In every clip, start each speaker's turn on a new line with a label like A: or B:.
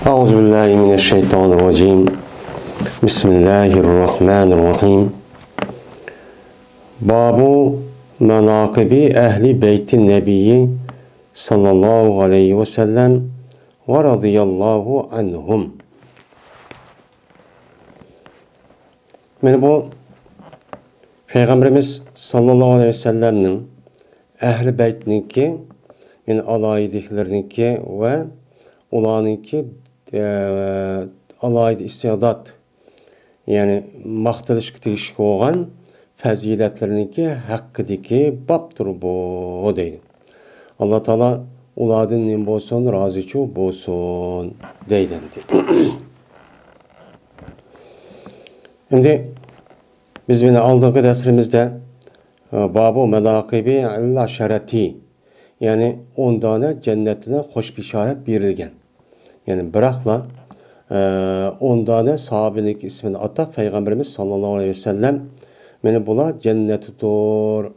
A: Euzubillahimineşşeytanirracim. Bismillahirrahmanirrahim. Babu menakibi ehli beyti nebiyyi sallallahu aleyhi ve sellem ve radıyallahu anhum. Yani bu Peygamberimiz sallallahu aleyhi ve sellem'nin ehli beytninki, yani alayidiklerninki ve ulanınki alayid istiadat, yani maqtılışkı teyişik olan faziletlerinki hakkıdaki babdır bu deydi. Allah Teala uladın nim bolsun, razıçı bolsun deydi. Şimdi biz yine aldığımız derslerimizde babu menakibi el-aşereti, yani 10 tane cennetine hoş bişaret verilgen. Yani bırakla 10 tane sahabelik ismini atıp Peygamberimiz sallallahu aleyhi ve sellem beni bula cennetidir.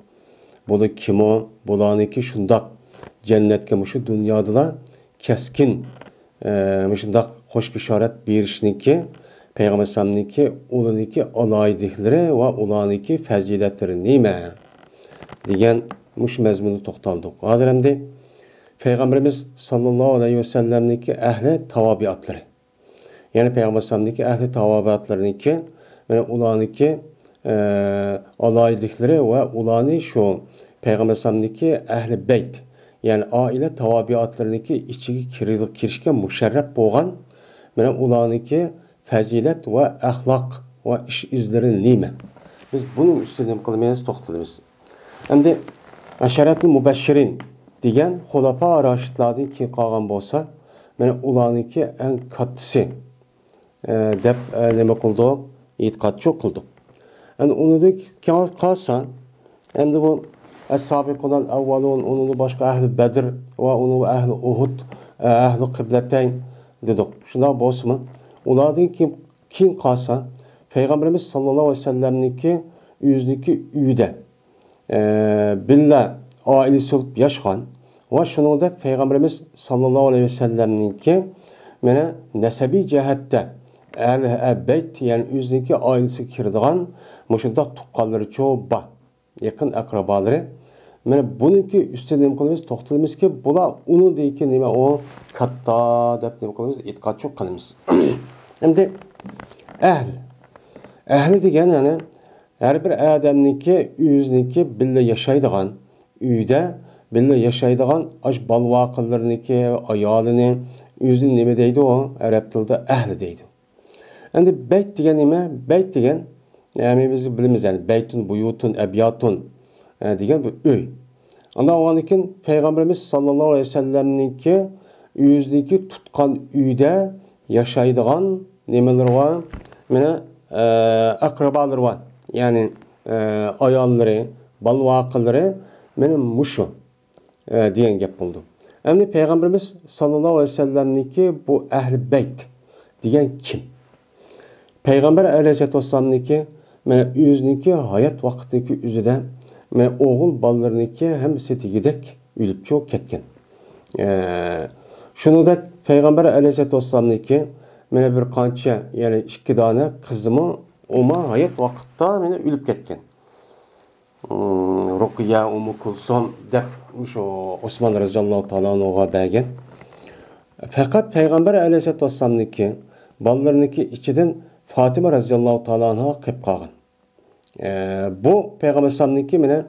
A: Bula kimo, bulaniki şundak cennetke muşu dünyada keskin muşundak hoş bişaret verişniki Peygamber sallallahu ulaniki alayidikleri ve ulaniki faziletleri neyme diyen muş mezmunu toxtaldık. Hazırımda Peygamberimiz sallallahu aleyhi ve sellem'deki ehli tavabiatları. Yani Peygamber sallallahu ehli tavabiatlarınki ve ulaniki alayidikleri ve ulani şu Peygamber sallallahu ehli beyt, yani aile tavabiatlarınki içiki kirişke müşerref boğan ve ulaniki fazilet ve ahlak ve iş izleri nime. Biz bunun üstüne kılmayız toxtalımız. Hem de aşaretli mübeşşirin diyen Hulapa Raşidlardan kim qalğan bolsa, mene ulanınki en kattısı dep neme qıldıq, etiqadçı qıldıq. Yani onu da qalsa, hem de bu Es-Sabiqunal Evvelun, onu da başka Ehl-i Bedir ve onu Ehl-i Uhud, Ehl-i Kıbleteyn dedik. Şunda bolsa mı? Ulardan kim qalsa, Peygamberimiz sallallahu aleyhi ve sellem'ninki yüzdeki üyde billah ailesi olup yaşayan ve şunu da Peygamberimiz sallallahu aleyhi ve sellem'ninki mene nesebi cihette ehl-i beyt, yani yüzdeki ailesi kirdiğen muşunda tuqqalları çoğu yakın akrabaları. Mene bununki üstüne kılımız, toxtalımız ki bula onu değil ki nime o katta dep nime kılımız, itiqad çok kılımız. Hem de ehli degen yani her bir adamniki yüzniki bille yaşaydığan üyde bille yaşaydığan aş balvaqıllarınki ayalını yüzün nime deydi o Arap dilinde ehli deydi. Endi beyt degen nime? Beyt degen yani biz bilimiz yani beytun, buyutun, ebiyatun degen bir öy. Anda o anikin Peygamberimiz sallallahu aleyhi ve sellem'ninki yüzniki tutkan üyde yaşaydığan nimeler var. Mene akrabalar var. Yani ayalları, balvaqılları benim muşu diyen gep buldu. Hem Peygamberimiz sallallahu aleyhi ve sellem'ninki bu ehl-i beyt diyen kim? Peygamber aleyhisselatü vesselam'ninki mene yüzniki hayat vakitindeki üzüde mene oğul ballarınki hem setigidek ülüp çok ketken. Şunu da Peygamber aleyhisselatü vesselam'ninki mene bir kança, yani 2 tane kızımı oma hayat vakitte mene ülüp ketken. Rukiya, Ummu Kulsum dep şu Osman radıyallahu ta'ala oğa bəgen. Fakat Peygamber aleyhisselatü vesselam'ninki ballarınki içinden Fatıma radıyallahu ta'ala anha kep qalğan. Bu Peygamber sallallahu mene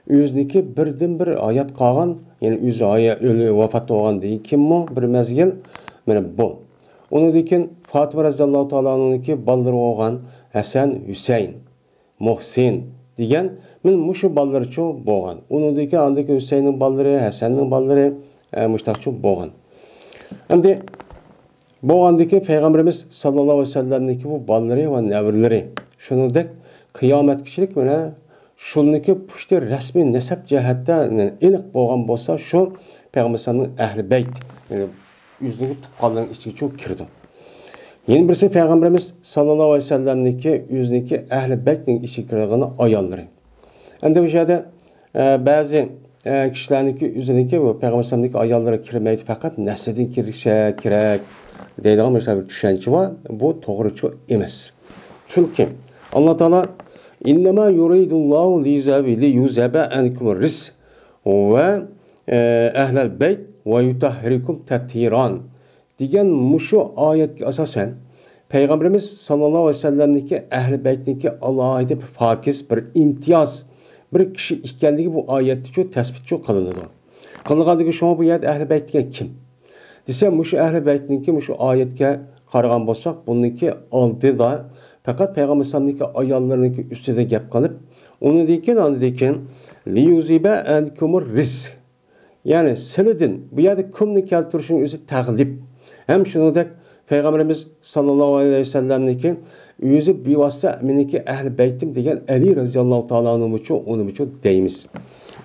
A: yüzniki birden bir ayat qalğan, yani yüz ayet ölü vefat olğan değil kim mu bir mezgil mene bu. Onu dikin Fatıma radıyallahu ta'ala anh'ninki balları olğan Hasan, Hüseyin, Muhsin diyen men muşu balları çoğu boğan. Onu dikin andaki Hüseyin'in balları, Hasan'ın balları muştakçı boğan. Hem de boğandaki Peygamberimiz sallallahu aleyhi ve sellem'deki bu balları ve nevirleri. Şunu da kıyamet kişilik mene şununki puşti resmi nesep cihette ilik boğan bolsa şu Peygamber sallallahu ehli beyt, yani yüzdeki tuqqalların içine çok kirdi. Yeni birisi Peygamberimiz sallallahu aleyhi ve sellem'deki yüzdeki ehli beyt'nin içine kirdiğini ayalları. Hem de bu şeyde bazı kişilerdeki yüzdeki bu Peygamber sallallahu ayallara kirmeydi fakat nesleden kirişe kirek. deydigan bir düşünce var. Bu doğru emas. Çünkü Allah Teala innema yuridullahu li yuzaba ankum ris ve ehlel beyt ve yutahhirikum tathiran degan mushu oyatga asosan Peygamberimiz sallallahu aleyhi ve sellem'deki ehl-i beyt'deki alohida bir fakiz, bir imtiyoz, bir kishi ekanligi bu oyatda tespit qilinadi. Qilinganligi shunga bu yerda ehl-i beyt degan kim? Desa, mushu ehl-i beyt'niki mushu oyatga qaragan bo'lsak, buniki oldida faqat Peygamber sallam'daki ayollarniki ustida gap qilib, undan li yuziba ankumur rizq. Yani sizlardan bu yerda kimni keltirishning o'zi tag'lib. Hem shuningdek Peygamberimiz sallallahu aleyhi ve sellem'deki yüzü bivasıta meniki ehl-i beytim degan Ali radıyallahu ta'ala onun için deyimiz.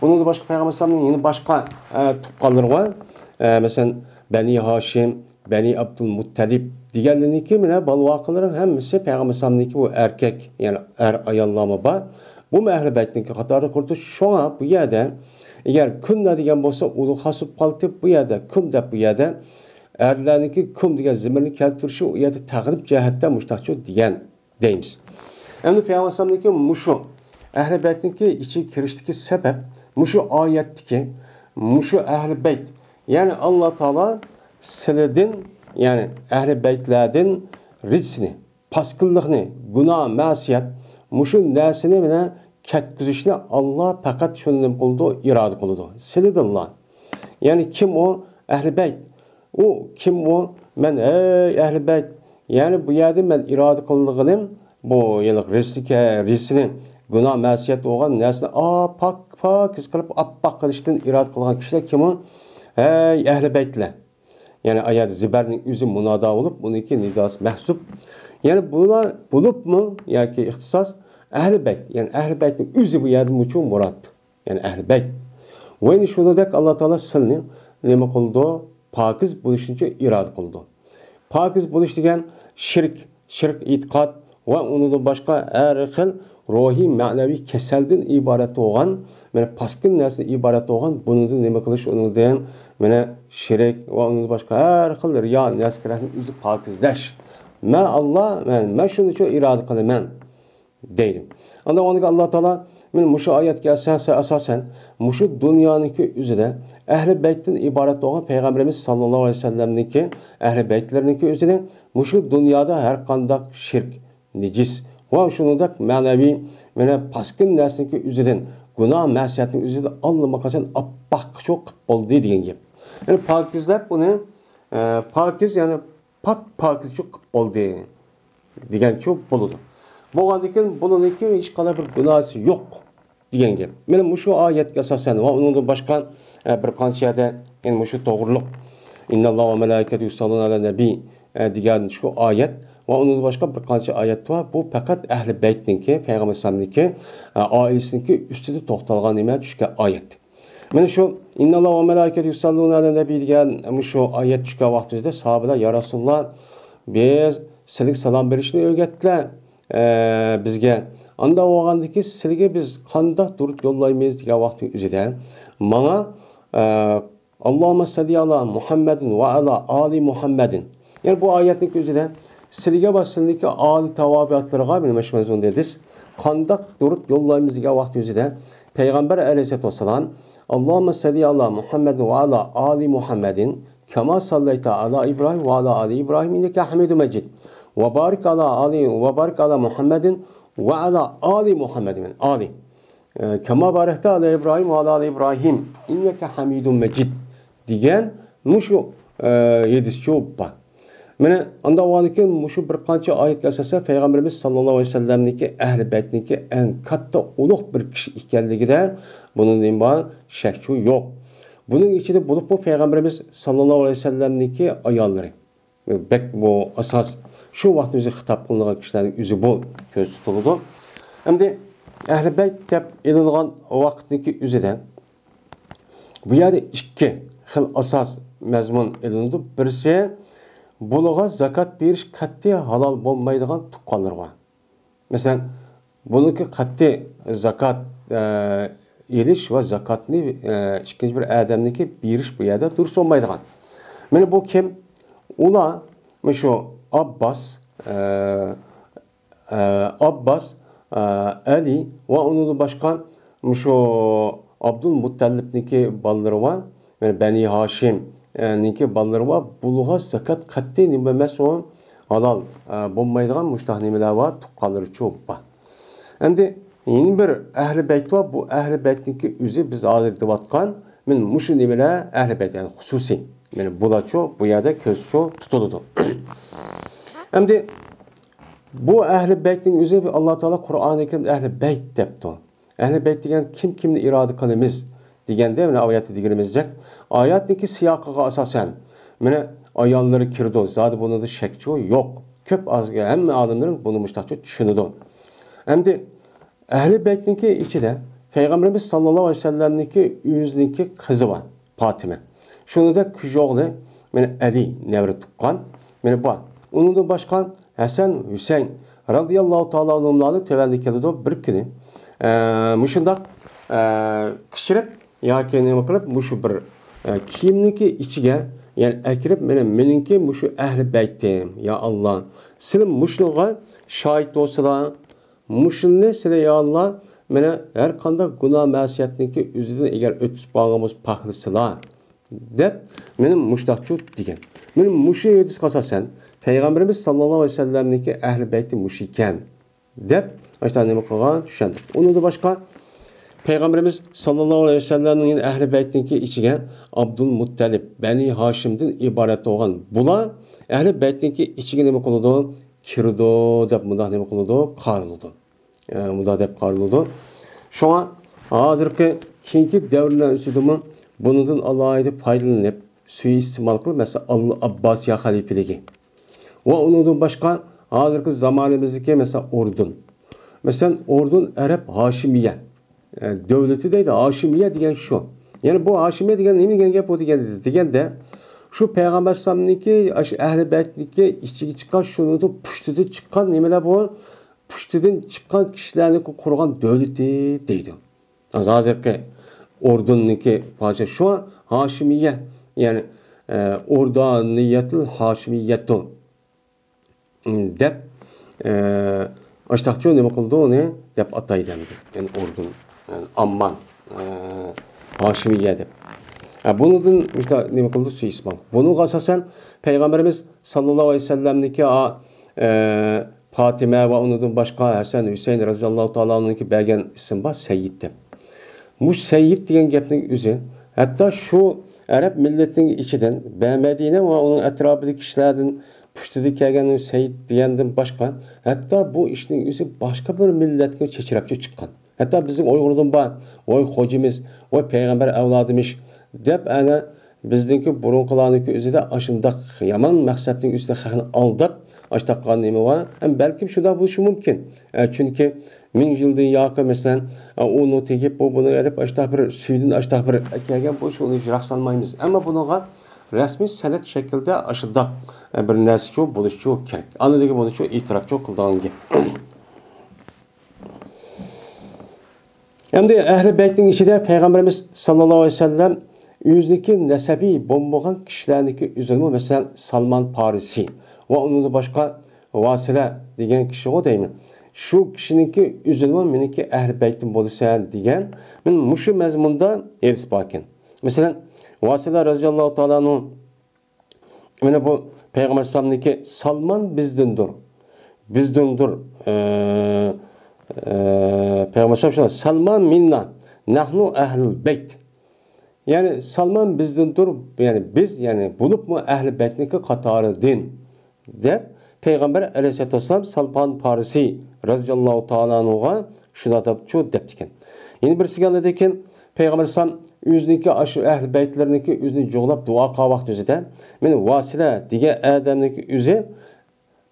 A: Onun da başka Peygamber sallallahu yine başka tuqqanları var. Mesela Beni Haşim, Beni Abdülmuttalib deganlarniki mine balvaqaların hemmisi Peygamber sallallahu bu erkek yani ayallama var. Bu ehl-i beytniki qatarı kurdu. Şu an bu yerde eğer kunda degan bo'lsa ulu hasıb qaldı bu yerde kunda bu yerde erlarniki kum degan zimirni keltirishi u yerda tag'rib jihatdan mushtaqcho degan deymiz. Endi Peygamber sallamniki mushu ahli baytniki ichi kirishdagi sabab mushu oyatdiki mushu ahli bayt ya'ni Alloh taolo sizlardan ya'ni ahli baytlardan rizqni, pasqillikni, gunoh, ma'siyat mushu narsani bilan ketkizishni Alloh faqat shundan qildi, iroda qildi. Sizlardan. Ya'ni kim o ahli bayt o kim o? Men ehl-i beyt. Yani bu yerde men irade kıldığım bu yıllık risini günah masiyet olan nesne pak kılıp appak kılıştın irade kılgan kişiler kim o? Ehl-i beytle. Yani ayet zibernin üzüm munada olup bununki nidas mehsup. Yani buna bulup mu? Yani ki ihtisas ehl-i beyt. Yani ehl-i beytin üzü bu yerde muçu murat. Yani ehl-i beyt. Ve şunu dek Allah Teala sılını neme kıldı? Pakiz buluşunca irade kıldı. Pakiz buluş degan şirk itiqad ve onun başka her xil ruhi manevi keselden ibaret olan, yani paskin narsadan ibaret olan bunun nima qilish undan mana şirk ve onun başka her xil riyo narsalarni o'zi pokizlash. Men Allah men shuni uchun irade qilaman deydim. Anda onaga Allah Taala men mushu oyatga asosan mushu dunyoniki o'zida Ehl-i beyt'ten ibaret olan Peygamberimiz sallallahu aleyhi ve sellem'deki ehl-i beytlerinki özüne muşu dünyada her kandak şirk, necis ve şunundak manevi ve paskın nesneki üzerinden günah məsiyetin üzerinden anlamak için appak çok oldu diyen gibi. Yani pakizler bunu pakiz yani pakiz çok oldu diyen çok buludu. Bu andikin bununki hiç kadar bir günahı yok diyen gibi. Benim şu ayet esasen ve onun başka bir qanchada yani şu doğruluk innallohu ve melaikatu yusalluna ala nabi degan şu ayet ve onun başka bir qancha ayet var. Bu faqat ahli beytninki Peygamber sallamniki ailesiniki üstüde to'xtalgan nima tushgan ayet. Mana şu innallohu ve melaikatu yusalluna ala nabi degan şu ayet tushgan vaqtida sahobalar ya Rasululloh biz sizga salom berishni o'rgatdilar bizga. Anda o'g'andiki sizga biz qanday durib yo'llaymiz degan vaqtning o'zida mana Allahümme salli ala Muhammedin ve ala ali Muhammedin. Yani bu ayetin özüde silge basındaki ali tavabiatlarına benim eşmezun dediz. Kandak durup yollarımızda vakti özüde Peygamber aleyhisselatü vesselam Allahümme salli ala Muhammedin ve ala ali Muhammedin kema sallayta ala İbrahim ve ala ali İbrahim inneke hamidu mecid ve barik ala ali ve barik ala Muhammedin ve ala ali Muhammedin ali kema barekte ala İbrahim ve ala İbrahim inneke hamidun mecid diyen muşu yedisçi oppa. Mene anda valikin muşu bir qancha ayet gelsese Peygamberimiz sallallahu aleyhi ve sellem'deki ehl-i beytniki en katta uluq bir kişi ekanligida bunun nima shakchu yo'q. Bunun içinde bulup bu Peygamberimiz sallallahu aleyhi ve sellem'deki ayolları. Bek bu asas şu vaqt o'zi xitob qilingan kishilarning o'zi bu ko'z tutildi. Endi ehl-i beyt deb e'lonlangan vaqtniki o'zidan bu yerda ikki xil asas mazmun ilindi. Birisi buluğa zakat berish qat'iy halol bo'lmaydigan tuqqanlar var. Mesela buniki qat'iy zakat elish va zakatni ikkinchi bir odamniki berish bu yerda durust olmaydigan. Mana bu kim? Ular şu Abbas, Abbas, Ali ve onun başka şu Abdülmuttalib'niki balları var. Yani Beni Haşim'ninki balları var. Buluğa zakat katli nimemes o halal bulmaydıgan muştah nimeler var. Tukkalları çok var. Endi yeni bir Ehl-i Beyt var. Bu Ehl-i Beyt'ninki üzü biz adet divatkan min muşu nimeler Ehl-i Beyt yani hususi. Yani bulaço bu yerde közço tutuludu. Endi bu Ehl-i Beyt'nin üzü Allah Teala Kur'an-ı Kerim'de Ehl-i Beyt depti. Ehl-i Beyt degen kimni irade kılımız degende mine ayatı digirimizcek. Ayatniki siyaqıga asasen mine ayalları kirdi. Zaten bunun da şekçi yok. Köp az hem adamların bunu müştahçı düşünüdü. Endi Ehl-i Beyt'ninki içinde Peygamberimiz sallallahu aleyhi ve sellem'ninki yüzünki kızı var. Fatime. Şunu da küçoğlu mine Ali nevri tukkan. Mine bu. Onun da başkan Hasan Hüseyin radıyallahu ta'ala anhumlarını tevellik ediyordu bir kini. Muşundak kişirip ya kendime kılıp muşu bir kiyimniki içige yani ekirip meninki muşu Ehl-i Beyt'im ya Allah. Senin muşluğa şahit olsalar muşunne sile ya Allah mene her kanda günah masiyetniki üzerine eğer ötüs bağımız pahlısılar dep benim muştakçı digen. Benim muşu yedis kasasen Peygamberimiz sallallahu aleyhi ve sellem'deki Ehl-i Beyt'i muşiken dep işte neme kılgan düşendik. Onu da başka Peygamberimiz sallallahu aleyhi ve sellem'nin Ehl-i Beyt'inki içigen Abdülmuttalib Beni Haşim'den ibaret olan bula Ehl-i Beyt'inki içigen neme kıldı kirdo dep mıda neme kıldı karlıdı. Mıda dep karlıdı. Şu an hazırki kinki devrler üstüdümü bunun Allah'a edip faydalanıp suistimal kılıp mesela Allah Abbasiye halifeliği. Ve onun başka hazırki zamanımızdaki mesela ordun. Mesela ordun Arap Haşimiye. Yani devleti değil de Haşimiye diyen şu. Yani bu Haşimiye diyen ne mi genge bu diyen de şu Peygamber sallallahu Ehl-i Beyt'niki içi çıkan şunu da puştudu çıkan nemeler bu puştudun çıkan kişilerini kurulan devleti deydi. Hazırki ordununki padişah şu an Haşimiye yani ordaniyetil Haşimiyetun dep aştakçı ne kıldı onu dep atay dendi. Yani ordun yani Amman Haşimiye dep. Bunun işte ne kıldı suismal. Bunu asasen Peygamberimiz sallallahu aleyhi ve sellem'deki Fatime ve onun başka Hasan Hüseyin radıyallahu ta'ala anh'ınki belgen isim var Seyyid dep. Bu Seyyid diyen gepning üzü hatta şu Arap milletinin içinden Medine ve onun etrafındaki kişilerden puştudu kelgen Seyyid diyenden başka hatta bu işin üzü başka bir milletke çeçirapçı çıkan. Hatta bizim Uygur'dan var. Oy hocamız, oy peygamber evladıymış. Dep ana bizdeki burunqılarındaki üzü de aşındak yaman maksatın üstüne xalqını aldap aştakkan nemi var. Hem belki şurada buluşu mümkün. Çünkü min yıldan yakın mesela onu tekip bunu erip aştak bir süydün aştak bir kelgen buluşu onu raksanmayımız. Ama bununla resmi senet şekilde aşıdak bir nesçu buluşu gerek. Anladığı bunu çok itirafçı kıldığın gibi. Hem de Ehl-i Beyt'in içinde Peygamberimiz sallallahu aleyhi ve sellem yüzdeki nesebi bomboğan kişilerdeki üzerine mesela Salman Parisi ve onun da başka Vasile diyen kişi o değil mi? Şu kişininki üzerine meniki Ehl-i Beyt'in bolisa diyen men muşu mezmunda eris bakin. Mesela Vasile radıyallahu ta'ala anhu yani bu Peygamber sallallahu Salman bizdendir. Bizdendir. Peygamber sallallahu Salman minna. Nahnu ehlul beyt. Yani Salman bizdendir. Yani biz yani bulup mu Ehl-i Beyt'niki katarı din. De Peygamber aleyhisselatü vesselam Salman Parisi radıyallahu ta'ala anhu'a şuna da çok deptiken. Yeni birisi geldi deken Peygamber sallam yüzdeki aşırı Ehl-i Beytleriniki yüzünü çoğulap dua kal vakti üzere. Men Vasile diye Adem'deki yüzü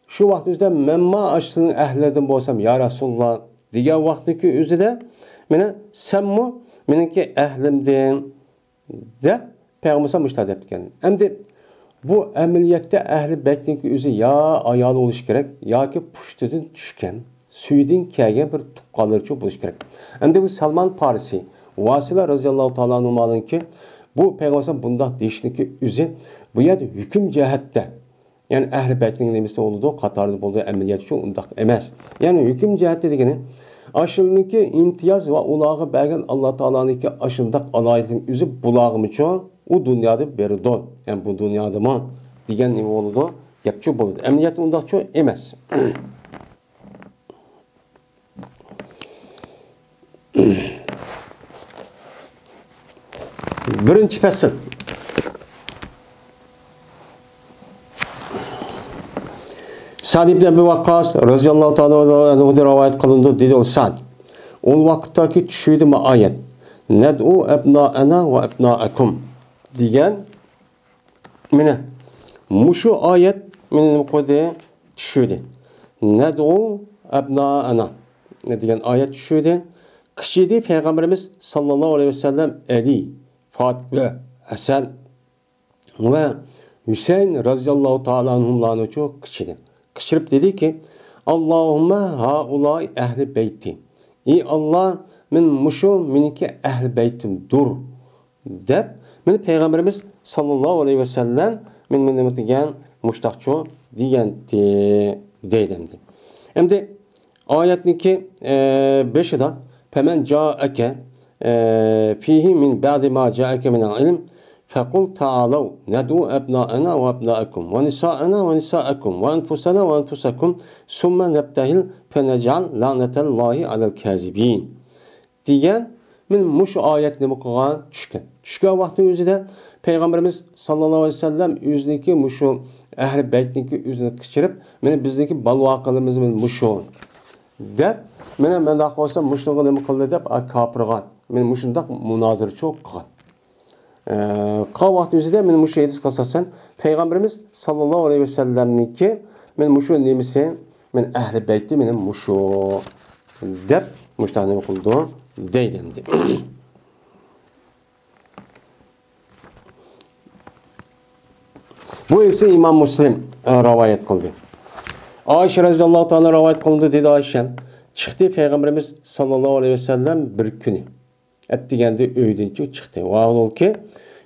A: şu vakti üzere memma aşısının ehlilerden bolsam ya Resulullah diye vaktiki yüzü de mene sen mu meniki ehlimden de Peygamber sallam müştah deptiken. Hem de bu ameliyette Ehl-i Beyt'ninki yüzü ya ayalı oluş gerek ya ki puştudun düşken süydün kelgen bir tukkalarçı buluş gerek. Hem de bu Salman Parisi Vasile radıyallahu ta'ala anhu'nunki bu Peygamber bunda değişiklik üzü bu yerde hüküm cihette Yani Əhl-i Beyt'in nemesi oldu, qatarda bulduğu əməliyyat üçün undaq emas. Yani hüküm cəhətdə degəni aşındakı imtiyaz ve ulağı bəgən Allah Taala'nınki aşındaq alaylıqın üzü bulağım üçün o dünyada berdi. Yani bu dünyada mı degen neme oldu? Yapçı buldu. Əməliyyat undaq çox emas. Birinci fasıl. Sa'd ibn Abi Waqqas radıyallahu ta'ala anhu'dan rivayet kılındı dedi o Sa'd. O vakittaki düşüydü mü ayet. Ned'u ebna'ana ve ebna'akum diyen mine. Muşu ayet mine kodu düşüydü. Ned'u ebna'ana ne diyen ayet düşüydü. Kişiydi Peygamberimiz sallallahu aleyhi ve sellem Ali, Fatma, Hasan ve Hüseyin radıyallahu ta'ala anhumlarını çok kişiydi. Kışırıp dedi ki Allahümme haulâi ehli beyti. Ey Allah min muşu minki ehli beytim dur. Dep min Peygamberimiz sallallahu aleyhi ve sellem min demetigen muştakçı diyenti deylendi. Hem de ayetniki 5'de femen ca'eke fihi min ba'di ma ca'eke minel ilm فَقُلْ تَعَالَوْا نَدْعُوا أَبْنَاءَنَا وَأَبْنَاءَكُمْ وَنِسَاءَنَا وَنِسَاءَكُمْ وَأَنْفُسَنَا وَأَنْفُسَكُمْ ثُمَّ نَبْتَهِلْ فَنَجْعَلْ لَعْنَةَ اللّٰهِ عَلَى الْكَاذِبِينَ diyen min şu ayet nemi kılgan düşken. Düşken vakti yüzüde Peygamberimiz sallallahu aleyhi ve sellem yüzündeki muşu Ehl-i Beyt'deki yüzünü kışırıp meni bizdeki balvaqalımız min muşu dep meni ben daha olsa muşluğu nemi kıldı dep kapırgan. Meni muşundak münazır çok kal. Kavvat yüzüde men muşu edis kasasen Peygamberimiz sallallahu aleyhi ve sellem'ninki men muşu nemisi men Ehl-i Beyt'i menin muşu dep muştahını kıldı deylendi. Bu ise İmam Müslim rivayet kıldı. Ayşe radıyallahu ta'ala rivayet kıldı dedi Ayşem. Çıktı Peygamberimiz sallallahu aleyhi ve sellem bir günü. Ettigende öydünçü çıktı. Ve ol ki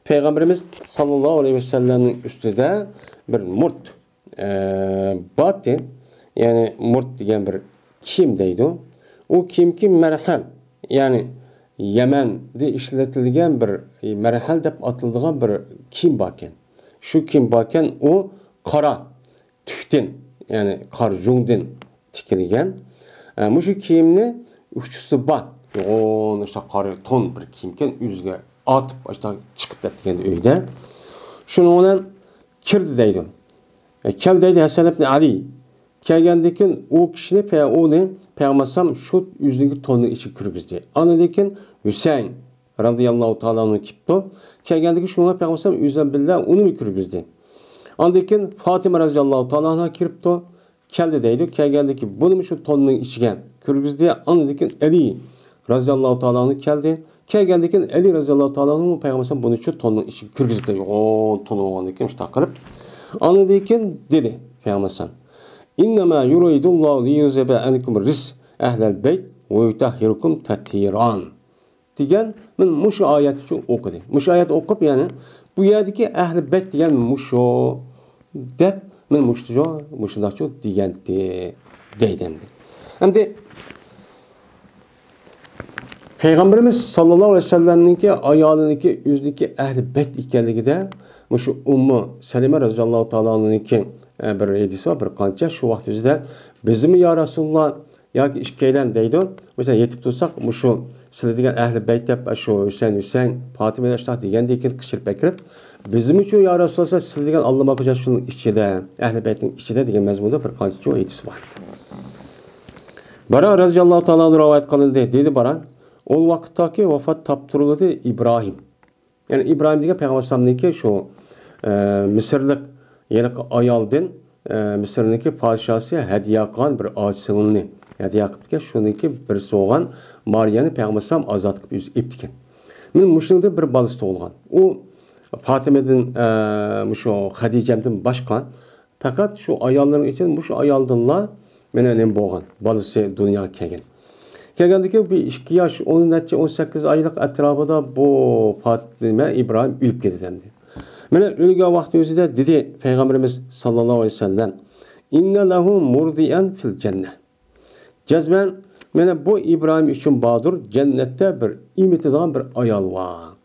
A: Peygamberimiz sallallahu aleyhi ve sellem'in üstüde bir murt batı yani murt diyen bir kimdeydi. O kim merhal yani Yemen'de işletilgen bir merhal dep atıldığan bir kim baken. Şu kim baken o kara tühtin yani karjungdin tikilgen. Bu şu kimni uçusu bat. Yoğun işte karı ton bir kimken yüzge atıp işte çıkıp da degen öyde. Şunu olan kirdi deydi. Kel deydi Hasan ibn Ali. Kelgendekin o kişini onu peygambersam şu yüzündeki tonu içi kırgızdı. Anadaki Hüseyin radıyallahu ta'ala onu kipto. Kelgendeki şuna peygambersam yüzden billah onu mu kırgızdı. Anadaki Fatıma radıyallahu ta'ala ona kirpto. Keldi deydi. Kelgendeki bunu mu şu tonun içigen kırgızdı. Anadaki Ali radıyallahu ta'ala onu keldi. Kelgendeki Ali radıyallahu ta'ala onu peygambersam bunu şu tonun içi kırgızdı. O tonu olanı kimse takılıp. Anadaki dedi peygambersam. İnnemâ yuridullahu liyuzebe enkum ris ehlel beyt ve yutahhirukum tathiran. Diyen men muşu ayet için okudu. Muşu ayet okup yani bu yerdeki ehl-i beyt diyen muşu dep men muşudakçı diyendi deydendi. Hem de Peygamberimiz sallallahu aleyhi ve sellem'ninki ayağındaki yüzdeki ehl-i beyt ikenligi de muşu Ummu Selime radıyallahu ta'ala'nınki bir edisi var, bir kança şu vakit yüzde bizim ya Resulullah ya ki işkeylen deydi. Mesela yetip tutsak şu siledigen ehl-i beyt dep şu Hüseyin Fatıma yaşta diyen deyken kışır bekirip bizim için ya Resulullah siledigen Allah bakacağız şunun içinde ehl-i beytin içinde diyen mezmunda bir kança o edisi var. Bara radıyallahu ta'ala rivayet kılındı dedi Bara. O vakittaki vefat taptırıldı İbrahim. Yani İbrahim diye Peygamber sallallahu şu Mısırlık yani ayaldın Mısır'daki padişahı hediye kılan bir ağaçsınını hediye kıptike şununki bir soğan Maria'nı Peygamber sallallahu azat kıp iptiken. Min muşnunda bir balısı olgan. O Fatime'den şu Hadice'mden başkan fakat şu ayalların için şu ayaldınla menen boğan balısı dünya kegen. Kelgendeki bir 2 yaş, 18 aylık etrafında bu Fatime İbrahim ülüp gidendi. Mana o'lgan vaqt o'zida dedi Payg'ambarimiz sallallohu alayhi vasallam: "Inna lahu murdiyan fil jannah." Jazman mana bu İbrahim uchun bordir, jannatda bir imitadigan bir ayol bor.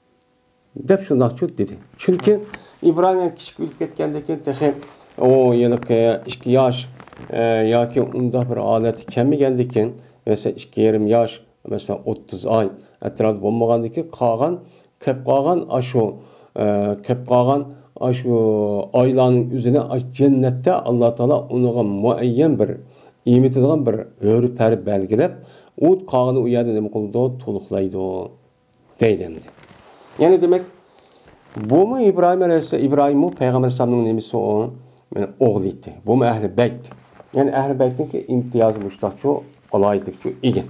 A: Deb shundoqchi dedi. Chunki İbrahim kichik o'lib ketgandan keyin texi o yiliq 2 yosh yoki unda bir holati kelmagandan keyin mesela 2,5 yosh, mesela 30 oy atrof bo'lmagandan keyin qolgan shu oylarning o'zini jannatda Alloh taolo unga muayyan bir imitadigan bir hurpari belgilab, u qolgani u yerda nima qildi? To'liqlaydi deydi. Yani demek bu mu İbrahim Aleyhisselam, İbrahim Peygamber Aleyhisselam'ın nemisi o? Yani oğluydu. Bu mu Ehl-i Beyt? Yani Ehl-i Beyt'in ki imtiyazı müştakçı, alaylıkçı, iyi.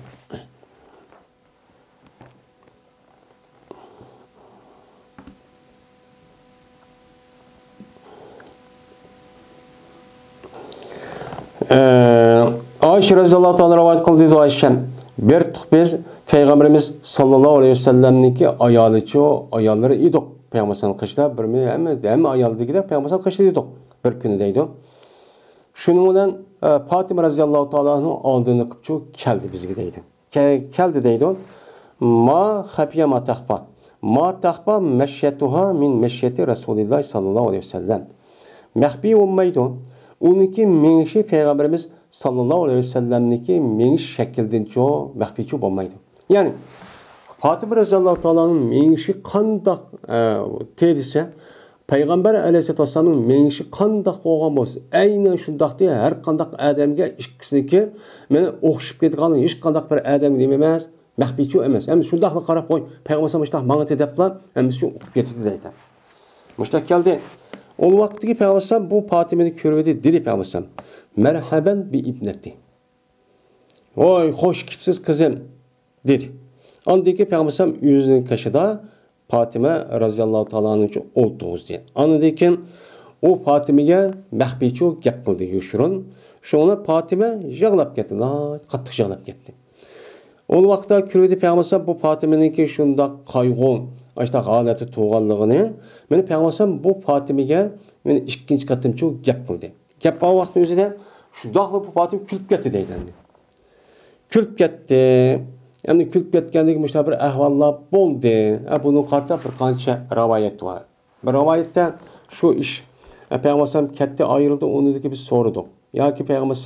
A: Ayşe radıyallahu ta'ala rivayet kıldı Ayşem. Bir biz Peygamberimiz sallallahu aleyhi ve sellem'ninki ayarları idik. Peygamberimiz kışta bir mi hem ayarlıdaki de Peygamberimiz kışta idik. Bir günü deydi. Şunun bilen Fatıma radıyallahu ta'ala'nın aldığını kıpçı keldi bizge deydi. Keldi deydi. Ma hafiye ma tahfa. Ma tahfa meşyetuha min meşyeti Resulullah sallallahu aleyhi ve sellem. Mehbi olmaydı. Onunki menişi Peygamberimiz sallallahu aleyhi ve sellem'niki meniş şekilden çoğu mehbiçi olmaydı. Yani Fatıma radıyallahu ta'ala'nın menişi kandak tedise Peygamber aleyhisselatü vesselam'ın menişi kandak olgan olsa aynen şundak diye her kandak adamga ikkisiniki meni o'xshib ketgan hech kandak bir adam dememez, mehbiçi emas. Hem şundakla qarab qo'y, Peygamber müştak bana tedeplan, hem şu o'qib ketdi deydi. Müştak geldi. O vaktiki Peygamber bu Fatime'ni körvedi dedi Peygamber. Merhaben bi ibneti. Oy hoş kipsiz kızım dedi. Andaki Peygamber yüzünün kaşıda Fatime radıyallahu ta'ala'nın için oldu diye. Andaki o Fatime'ye mehbiçi gap kıldı yuşurun. Şuna Fatime yağlap gitti. Qattiq yağlap gitti. O vaxtda körvedi Peygamber bu Fatime'nin ki şunda kaygı işte haleti tuğanlığını meni Peygamber bu Fatime'ye meni ikinci katımçı gap kıldı. Gap o vaxtın özüde şundaqla bu Fatime külüp gitti deydi. Külüp gitti. Yani külüp ketgandagi müşta bir ahvallar bo'ldi. Bunun qarta bir qancha rivayet var. Bir rivayette şu iş Peygamber ketdi ayrıldı, onudaki biz sorduk. Yoki Peygamber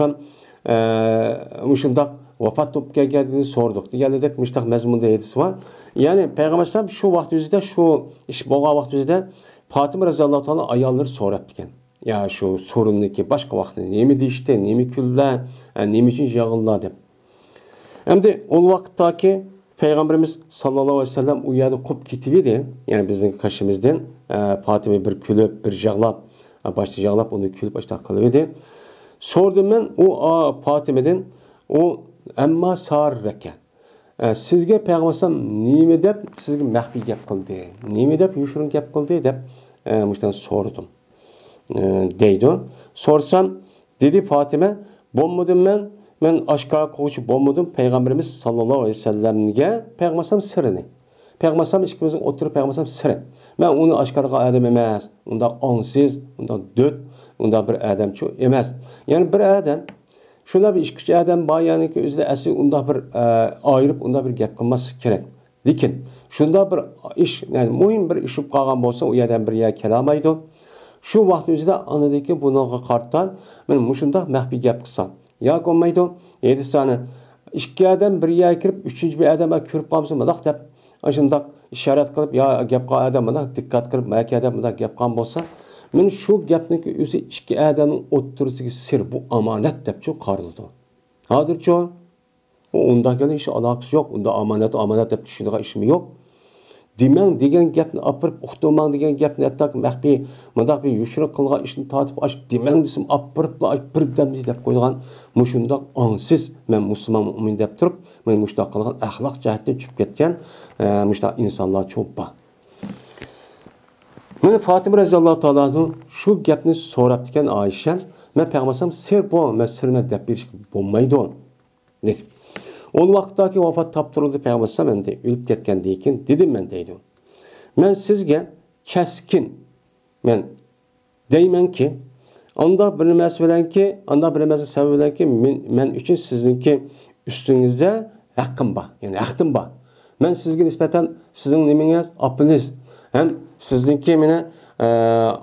A: müşundaq vafat bo'lib kelganini sorduk. Deganidek müştaq mazmunda edisi var. Yani Peygamber şu vaqt o'zida şu ish bo'lgan vaqt o'zida Fatıma radıyallahu ta'ala ayollar so'rab ekan. Ya şu sorunniki başka vaqtda nemi deyishdi, nemi kullar, nemi uchun yig'illar deb. Hem de o vakittaki Peygamberimiz sallallahu aleyhi ve sellem o yerde kop gitiviydi. Yani bizim kaşımızdan Fatime bir külüp, bir jağlap, başta jağlap onu külüp başta kılıvıydı. Sordum ben o Fatime'den o emma sarreke. Sizge Peygamber nime dep sizge mehbi gap kıldı. Nime dep yuşurun gap kıldı dep müşten sordum. Deydi. Sorsam dedi Fatime bommadım ben aşkara koğuşu bommadım Peygamberimiz sallallahu aleyhi ve sellem'e Peygamber sırrını. Peygamber ikimizin oturup Peygamber sırrı. Ben onu aşkara adam emez. Onda ansız, onda döt, onda bir adamçı emez. Yani bir adam şuna bir işkıcı adam var yani ki özde esi onda bir ayırıp onda bir gap kılması gerek. Lakin şunda bir iş yani mühim bir iş qalğan bolsa o yerden bir yer kelamaydı. Şu vaqt özde anadaki bunağa qartan men muşunda mehbi gap qılsam. Ya olmaydı. 7 tane ikki adam bir yerga kirib, 3-chi bir adamga ko'rib qolsa, mındaq deb, ashundaq ishorat qilib, ya gap qilgan adam mındaq diqqat qilib, maka adam mındaq gap qilgan bo'lsa, men shu gapniki o'zi ikki adamning o'ttirisiga sir bu amonat deb qaraldi. Hozircha undagi ish aloqasi yo'q. Unda amonat deb tushunadigan ishmi yo'q. Demang degan gapni apirib, uqtirmang degan gapni attak mahbiy, mındaq bir yushriq qilgan ishni tatib ash demang desam apirib birdam deb qo'ygan mushundaq onsiz men musulmon mu'min deb turib, men mushtaq qilgan axloq jihatdan tushib ketgan mushtaq insonlar cho'ppa. Men Fatima radhiyallohu ta'ala shu gapni so'rab ekan Oysha, men Peygamberim sir bu, men sirni deb berish bo'lmaydi. Dedi. O vaqtdagi vafot toptirildi Peygamber endi o'lib ketgandan keyin dedim men deydi. Men sizga keskin men deymenki, anda bir nimasi bilanki, anda bir nimasi sababi bilanki men uchun sizningki ustingizda haqqim bor, ya'ni haqdim bor. Men sizga nisbatan sizning nimangiz opingiz ham sizningki meni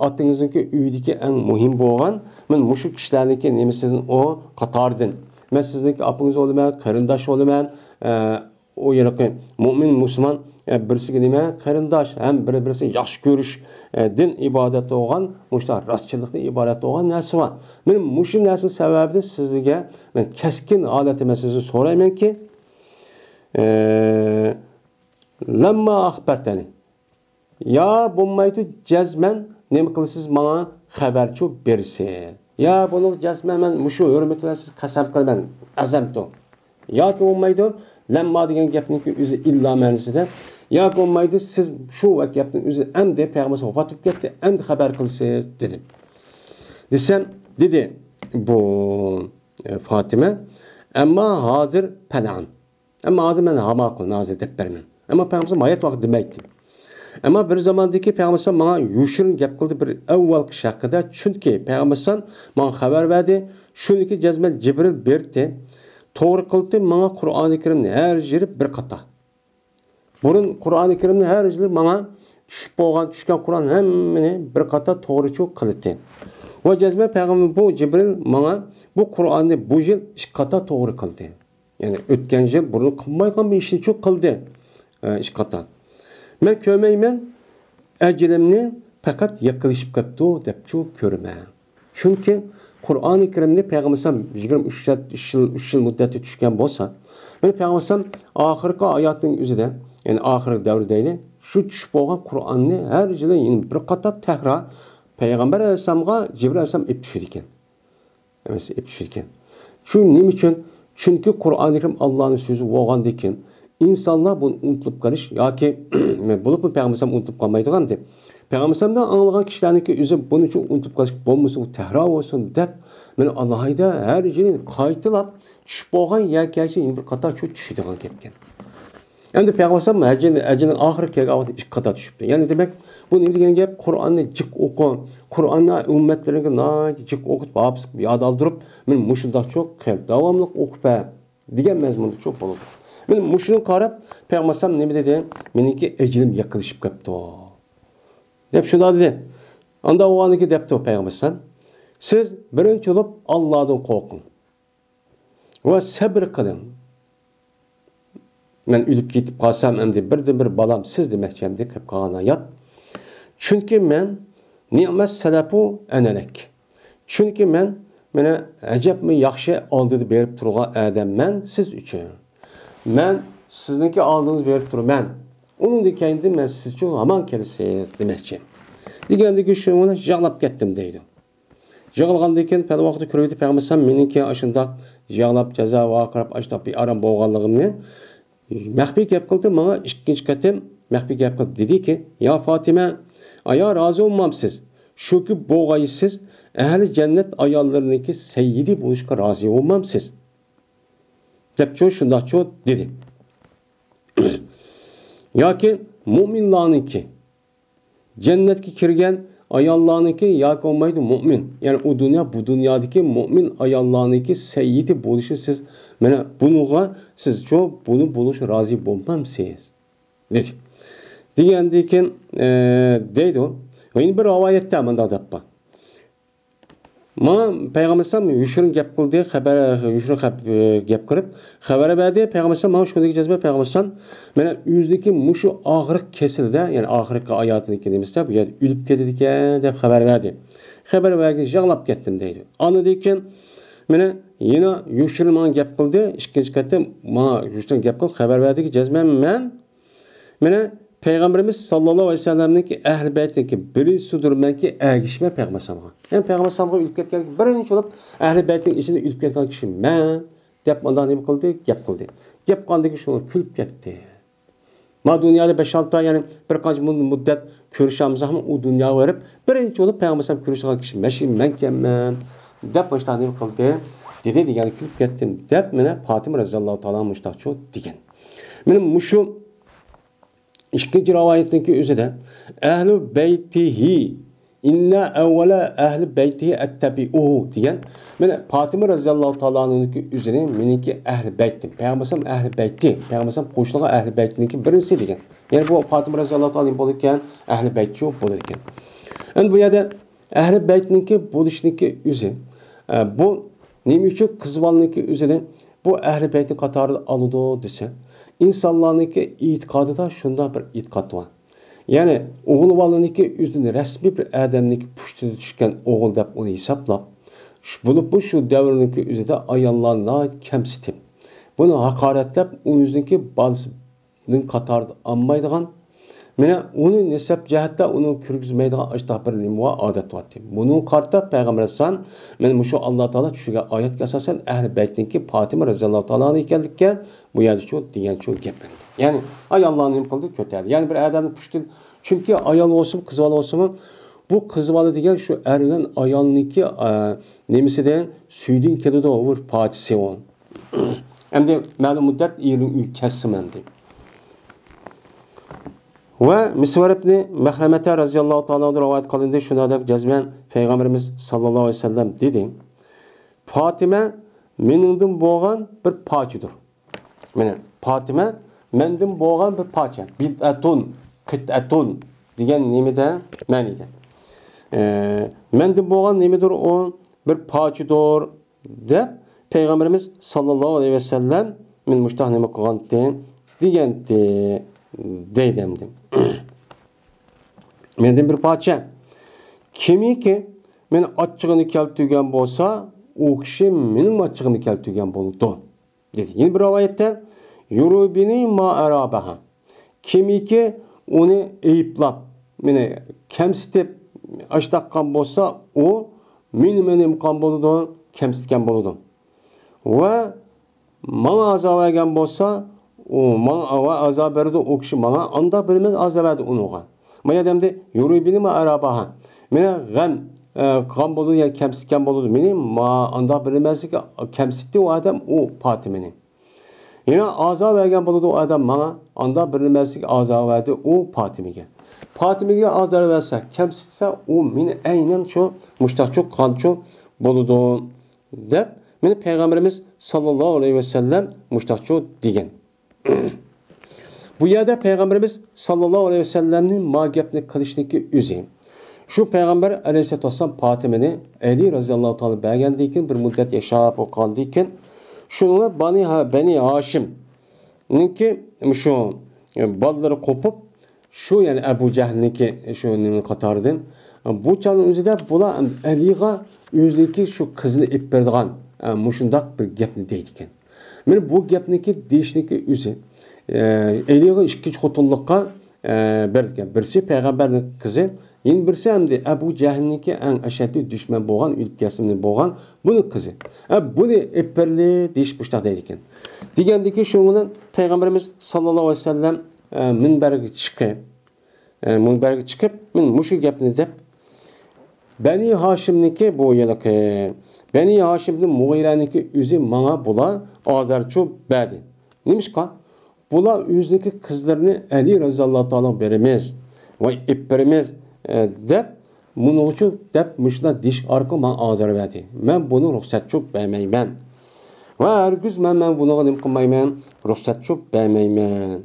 A: otingizningki uydagi eng muhim bo'lgan men mushu kishilarniki nimasidan o qatordan. Men sizningki opingiz bo'laman, qarindosh bo'laman, o yerga mo'min musulmon birisiga nima qarindosh ham bir-birisi yaxshi ko'rish din ibodat bo'lgan, mushta rostchilikdan iborat bo'lgan narsa bor. Men mushu narsa sababida sizga men keskin holat emas sizni so'raymanki, lamma axbartani. Ya bo'lmaydi jazman nima qilasiz menga xabarchi bersiz. Ya buni jazman men mushu hurmatlar siz qasam qilaman azamto. Yoki bo'lmaydi lamma degan gapning o'zi illa ma'nosida yoki bo'lmaydi siz shu gapning o'zi endi payg'ambar vafot etib ketdi, endi xabar qilsiz dedim. Desam dedi bu Fatima, ammo hozir panan. Ammo hozir men hamoqul nazir deb berman. Ammo payg'ambar hayot vaqt demaydi. Ammo bir zamondagi payg'ambar menga yushirin gap qildi bir avval kishi haqida, chunki payg'ambar menga xabar berdi, shuniki jazman Jibril berdi. To'g'ri qildi, menga Qur'oni Karimni har yeri bir qata. Burun Qur'oni Karimni har yili menga tushgan Qur'on hammani bir qata to'g'richa qildi. Va jazman payg'ambar bu Jibril menga bu Qur'onni bu yil 2 qata to'g'ri qildi. Ya'ni o'tgan yil burun qilmaygan bir ishni çok qildi. 2 qata. Men ko'mayman, ajrimni faqat yaqilishib qapti deb ko'raman. Chunki Qur'oni Karimni payg'ambar 23 yil muddatda tushgan bo'lsa, men payg'ambar oxirgi hayotning o'zida, ya'ni oxirgi davrdayni shu tushib bo'lgan Qur'onni har yili bir qator tahra payg'ambar alayhisolamga Jibril alayhisolam ib tushdi ekan. Emas, ib tushdi ekan. Shu nima uchun? Chunki Qur'oni Karim Allohning so'zi bo'lgandan keyin insonlar buni unutib qolish yoki bo'lib payg'ambar unutib qolmaydigan deb payg'ambardan anglagan kishilarniki o'zi buning uchun unutib qolish bo'lmasa u tahro bo'lsin deb men Allohida har yili qaytilab tushib bo'lgan yoki bir qator tushadigan gapkan. Endi payg'ambar ajrining oxirgi kelgan 2 qator tushibdi. Ya'ni demak bu nima degan gap? Qur'onni jiq o'qi, Qur'onni ummatlarga jiq o'qitib, hafız yod oldirib, men mushundoq cho'q qil, davomli o'qib degan mazmunda cho'q bo'ladi. Men mushuni qarab payg'ambar nima dedi? Meniki ajrim yaqilishib qapti. Deb shunda dedi. Anda o'g'aniki debdi payg'ambar. Siz birinchi bo'lib Allohdan qo'rqing. Va sabr qiling. Men o'lib ketib qolsam, endi birdan-bir balam siz demoqchim deb qolgan oyat. Chunki men ni'mat salafu analak. Chunki men meni ajabmi yaxshi oldida berib turgan odamman siz uchun. Men sizniki oldingiz berib turman. Uningdan keyin men siz uchun hamon kelasiz demoqchi. Degandagi shuni yig'lab ketdim deydi. Yig'ilgandan keyin pal vaqtda ko'rib payg'ambar meniki ashunda yig'lab jazo va qarab ashtab bir aram bo'lganligimni maxfiy gap qildi. Menga ikkinchi qatim maxfiy gap qildi. Dediki, "Ya Fatima, aya rozi bo'lmamsiz. Shuki bo'g'aysiz, ahli jannat ayollariniki sayyidi bo'lishga rozi bo'lmamsiz?" deb shundoq dedi. Yoki mu'minlarniki jannatga kirgan ayollarniki yoki olmaydi mu'min. Ya'ni u dunyo bu dunyodagi mu'min ayollarniki sayyidi bo'lishi siz mana bunga siz buni bo'lish rozi bo'lmamsiz dedi. Degandan keyin deydi u. Yana bir rivoyatda bunday debdi. Ma payg'ambar yushirin gap qildi, yushirin gap qilib xabar berdi. Payg'ambar mana shunday jazba payg'ambar mana o'zidagi mushu og'riq kesildi, ya'ni oxirgi hayotidagi nimasi bu yer o'lib ketdi ekan deb xabar berdi. Xabar bergan yig'lab ketdim deydi. Anidan keyin mana yana yushirin menga gap qildi, ikkinchi qatim menga yushirin gap qilib xabar berdiki jazman men mana Peygamberimiz sallallahu aleyhi ve sellem'deki ehl-i beyt'teki birisidirmenki ergişme Peygamber sallallahu. Yani Peygamber sallallahu ülüp ketken birinci olup ehl-i beyt'in içinde ülüp ketken kişi men dep ondan ne kıldı? Gap kıldı. Gap kıldı şunu külüp gitti. Ma dünyada 5-6 ay yani bir kaç müddet görüşemiz ama o dünyaya verip birinci olup Peygamber sallallahu görüşen kişi meşin men kemmen dep baştan ne kıldı? Dedi yani külüp gittim. Dep mene Fatıma radıyallahu ta'ala müştak çok digen. Benim muşu İkinci rivayetindeki özü de ehl-i beytihi inna evvela ehli beytihi ettebi'uhu degan. Mana Fatima radhiyallohu ta'ala anhuniki üzerine meniki ehli beytim. Peygamberim ehli beyti. Peygamberim qo'shniga ehli beytniki birisi degan. Yani bu Fatima radhiyallohu ta'ala bo'lgan ehli beytchi bo'lar ekan. Endi bu yerda ehli beytniki bo'lishniki o'zi bu nima uchun qizvalniki o'zini bu ehli beyti qatorida oladi desa, insonlarniki e'tiqodida shunday bir e'tiqod bor. Yani oğul valaniki üzerine resmi bir adamniki puştuna düşken oğul dep onu hesaplap, bulup bu şu devrindeki üzerinde ayallarına kemsitip, bunu hakaretlep o yüzündeki balısının katarda anmaydıgan, mene onu nesep cihatta onu kürgüzmeydigan açtaq bir nimva adet var. Bunun kartta Peygamber Aleyhisselam, men şu Allah Teala düşüge ayet esasen Ehl-i Beyt'inki Fatima radhiyallahu ta'ala'nı ikeldikken bu yerde şu diyen şu geplendi. Yani ayallarını impıldı kötüydü. Yani bir adamın püştün çünkü ayal olsun kızvalı olsun bu kızvalı diyen şu erlen ayalniki nemisi de süydün kelide olur patisi on. Hem de malum müddet iyilik kessim hem de. Ve Misvar ibn Mehremete radhiyallahu ta'ala'da rivayet kılındı. Şuna da cezmen Peygamberimiz sallallahu aleyhi ve sellem dedi. Fatime menindin boğan bir paçıdır. Yani Fatime menindin boğan bir paça. Bid'atun, kıt'atun diyen nimede menide. Menindin boğan nimidir o? Bir paçıdır de Peygamberimiz sallallahu aleyhi ve sellem min müştahnime kıgantin diyendi. Deydemdim. Menden bir parça. Kimi ki men açığını keltügen bolsa, o kişi menin açığını keltügen boldu. Dedi. Yine bir rivayette yurubini ma arabaha. Kimi ki onu eyıplap, meni kemsitip açtakkan bolsa, o menim kan boludu, kemsitken boludu. Ve mana azab egen bolsa, o mana azab berdi o kişi bana anda bilmez azab verdi onuğa. Maya demdi yurubini ma arabaha. Mene gam boludu ya kemsitken boludu. Meni ma anda bilmez ki kemsitti o adam o Fatime'nin. Yine azab vergen boludu o adam bana anda bilmez ki azab verdi o Fatime'ye. Fatime'ye azab verse kemsitse o meni aynen şu müştak çok kanço boludu. Dep meni Peygamberimiz sallallahu aleyhi ve sellem müştak çok digen. Bu yerde Peygamberimiz sallallahu aleyhi ve sellem'nin magepni kılıştaki üzeyim. Şu Peygamber aleyhisselatü vesselam Fatime'ni Ali razıyallahu ta'ala beğendiyken bir müddet yaşayıp okandıyken şununla Beni Haşim'ninki şu balları kopup şu yani Ebu Cehil'ninki şu katardı. Bu çalın üzerinde bula Ali'ye yüzdeki şu kızını ip verdiğin muşundak bir gepni deydiken. Men bu gepniki deyişniki üzü Ali'ye iki xotunluqqa berdiken. Birisi Peygamber'nin kızı, yine birisi hem de Ebu Cehil'ninki en aşeddi düşman boğan, ülkesinin boğan bunun kızı. Bunu ipperli deyiş müştak deydiken. Digendeki şununla Peygamberimiz sallallahu aleyhi ve sellem minberge çıkıp men muşu gepni dep Beni Haşim'ninki bu yılık Beni Haşim'nin Muğire'ninki üzü mana bula azarçu bədi. Neymiş kan? Bula yüzdeki kızlarını Ali razıyallahu ta'ala veremez. Ve ipperimiz dep bunu için dep müşna diş arka man azar verdi. Ben bunu ruhsat çok beğenmeymen. Ve herkes ben bunu kılmayman. Ruhsat çok beğenmeymen.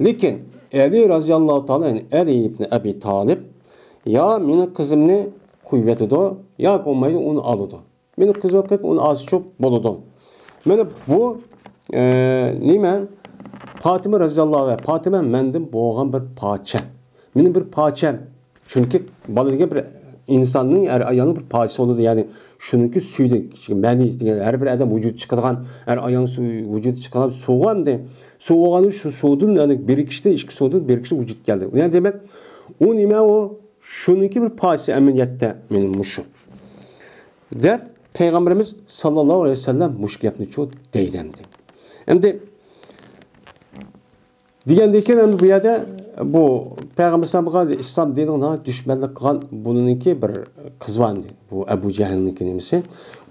A: Lakin Ali razıyallahu ta'ala yani Ali ibn Abi Talib ya benim kızımını kuvvetidir ya olmaydı onu alıdı. Benim kızım hep onu az çok buludu. Yani bu nimen Fatima radhiyallahu anh Fatima mendim boğan bir parça. Benim bir parçam. Çünkü balığa bir insanın ayağının bir parçası olurdu. Yani şununki suydu. Məni yani her bir adam vücut çıkargan her ayağın su vücut çıkaran soğan de soğanı şu soğudun yani bir kişide iki soğudun bir kişi vücut geldi. Yani demek o nime o şununki bir parçası emniyette benim muşu. Der Peygamberimiz sallallahu aleyhi ve sellem muşk yapını çok deylemdi. Hem de diyendeyken hem de bu yerde bu Peygamber sallallahu İslam dinine düşmanlık kılan bununki bir kız vardı. Bu Ebu Cehil'ninki nemisi.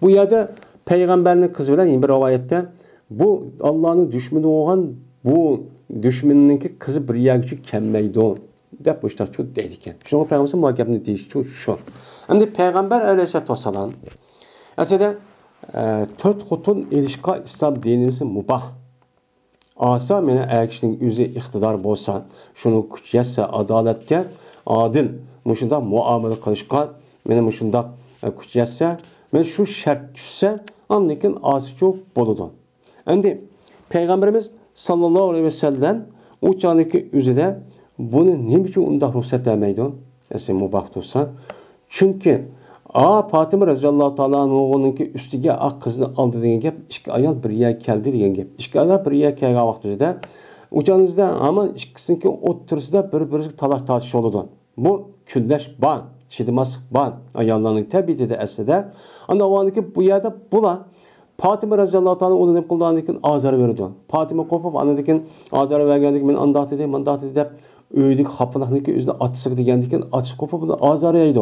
A: Bu yerde Peygamber'in kızı bilen yine bir rivayette bu Allah'ın düşmanı olan bu düşmanınki kızı bir yer küçük kemmeydi o. deb bu işte şu deydiken. Şunu Peygamber muhakkabını deyiş şu. Şimdi Peygamber Aleyhisselatü Vesselam aslında dört hutun ilişka İslam dinimizin mubah. Asa mene eğer kişinin yüzü iktidar bolsa, şunu kuch yetse adaletke adil, muşunda muamele kılışkan, mene muşunda kuch yetse, men şu şart düşse, anlakin ası çok boludu. Şimdi Peygamberimiz sallallahu aleyhi ve sellem o çağındaki üzere bunu ne biçim unda ruhsat vermeydi? Esin mubah olsa. Çünkü Fatıma radıyallahu ta'ala oğlununki üstüge ak kızını aldı diyen gep, iki ayal bir yer geldi diyen gep. İki ayal bir yer geldi vakti üzere. Uçağınızda ama ikisindeki oturusunda bir talak tartış oldu. Bu külleş ban, şidimas ban ayallarının tabi dedi esnede. Ama o andaki bu yerde bula Fatıma radıyallahu ta'ala onu ne kullanırken azar verdi. Fatıma kopup anladıkken azar vergendik men andat edip öydük hapılaqniki üzüne atısıq degendikken atış kopup bunu azar yeydi.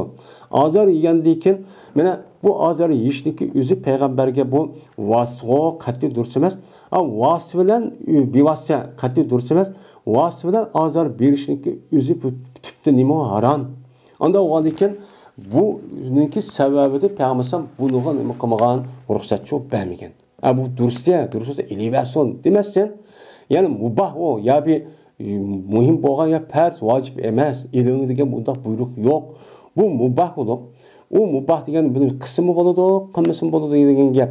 A: Azar yegendikken mene bu azar yeyişniki üzü peygamberge bu vasıqa qat'i dursamaz. Vasıf bilen bivasya qat'i dursamaz. Vasıf bilen azar berişniki üzü tüptü nima haram. Anda o andikken bu niki sebebi de Peygamber bunuğa nima qılmagan ruhsat çok bermegen. Bu dursa elevasyon demezsen yani mubah o ya bir muhim bo'lgan ya farz vacip emas. İlmi degan bunda buyruk yok. Bu mubah olup o mubah degan bunun kısmı boludu, qilmasın boludu degan gap.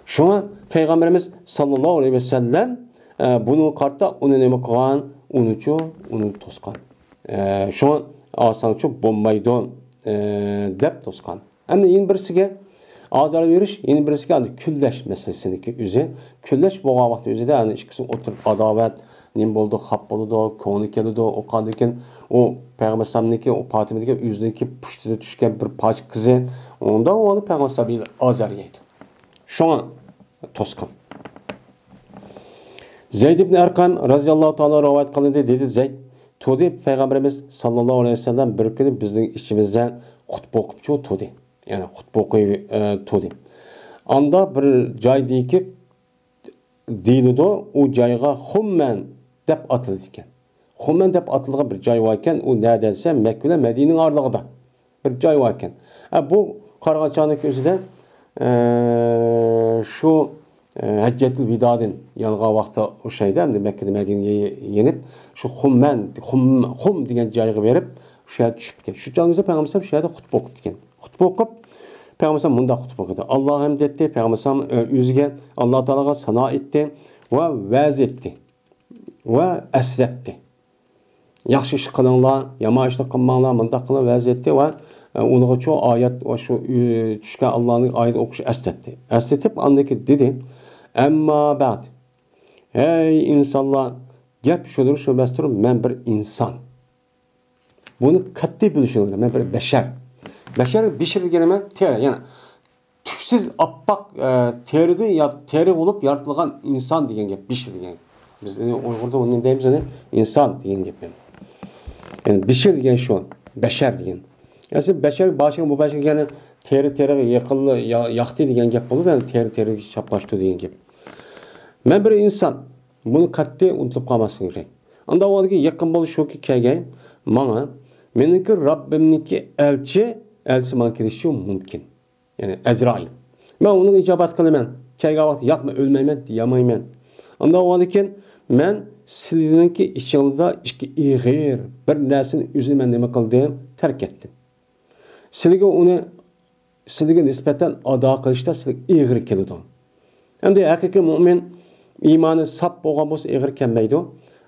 A: Şuna Peygamberimiz sallallahu aleyhi ve sellem bunu qarta onu nima qilgan, onu tosqan. Şuna asan çok bo'lmaydi deb tosqan. Endi yin birisiga azar veriş, yeni birisiga hani külleş meselesiniki üzü. Külleş bo'lgan vaqt üzüde hani ikisi oturup adavet nim boldu, hap boldu, konu keldi, o qandikin o Peygamber sallallahu o Fatima'daki üzündeki puştida düşken bir paç kızı onda o alıp Peygamber sallallahu azar yedi. Şuna tosqan. Zeyd ibn Erkam radıyallahu ta'ala rivayet qildi dedi Zeyd Tudi Peygamberimiz sallallahu aleyhi ve sellem bir gün bizning içimizden hutbe okupçu Tudi. Yani hutbe okuyup Tudi. Anda bir joydagi deyildi o joyga Hummen deb atıldı ekan. Hummen deb atılgan bir joy var ekan, o ne dense Mekke ile Medine'nin aralığında bir joy var ekan. Bu Qarag'achalik özüde şu Haccetul Vida'dan yalga vaqtda o şeyde endi Mekke'de Medine'ye yenip şu Hum degan joyga berip şu yerda tushib ketgan. Şu joyda Peygamber şu yerda hutbe okutdi ekan. Hutbe okup Peygamber munda hutbe okudu. Allah hamd etti. Peygamber özüge Allah Teala'ga sana etti ve vaz etti. Ve esretti. Yaxşı iş qılınlar, yama iş qılmanglar, munda qılın vaz etti ve onuğa çoğu ayet o şu düşken Allah'ın ayet okuşu esretti. Esretip andaki dedi emma ba'd. Ey insanlar gap şudur şu bestur men bir insan. Bunu kat'i bilişin men bir beşer. Beşer pişirilgenime teri yani tüksüz appak teri olup yaratılgan insan degan gap pişirilgen. Biz Uygurda onun deyimiz ne? İnsan degan gap. Yani pişirilgen şu beşer degan. Yani beşer başına bu beşer yani teri yakıllı yaktı degan gap boldu yani teri çaplaştı degan gap. Men bir insan bunu kat'i unutulup kalmasın gerek. Anda o adaki yakın bolu şu ki kelgen bana meniki Rabbimniki elçi bana kelişi mümkün. Yani Ezrail. Ben onun icabat kılımen. Kelgen vakti yakma ölmeymen diyamaymen. Anda o adaki men sizinki içinizde iki iğir bir nersinin üzerine men neme kıldım terk ettim. Sizge nispeten ada kılışta sizge iğir kelidi. Hem de hakiki mümin imanı sap bolgan bolsa iğir kelmeydi.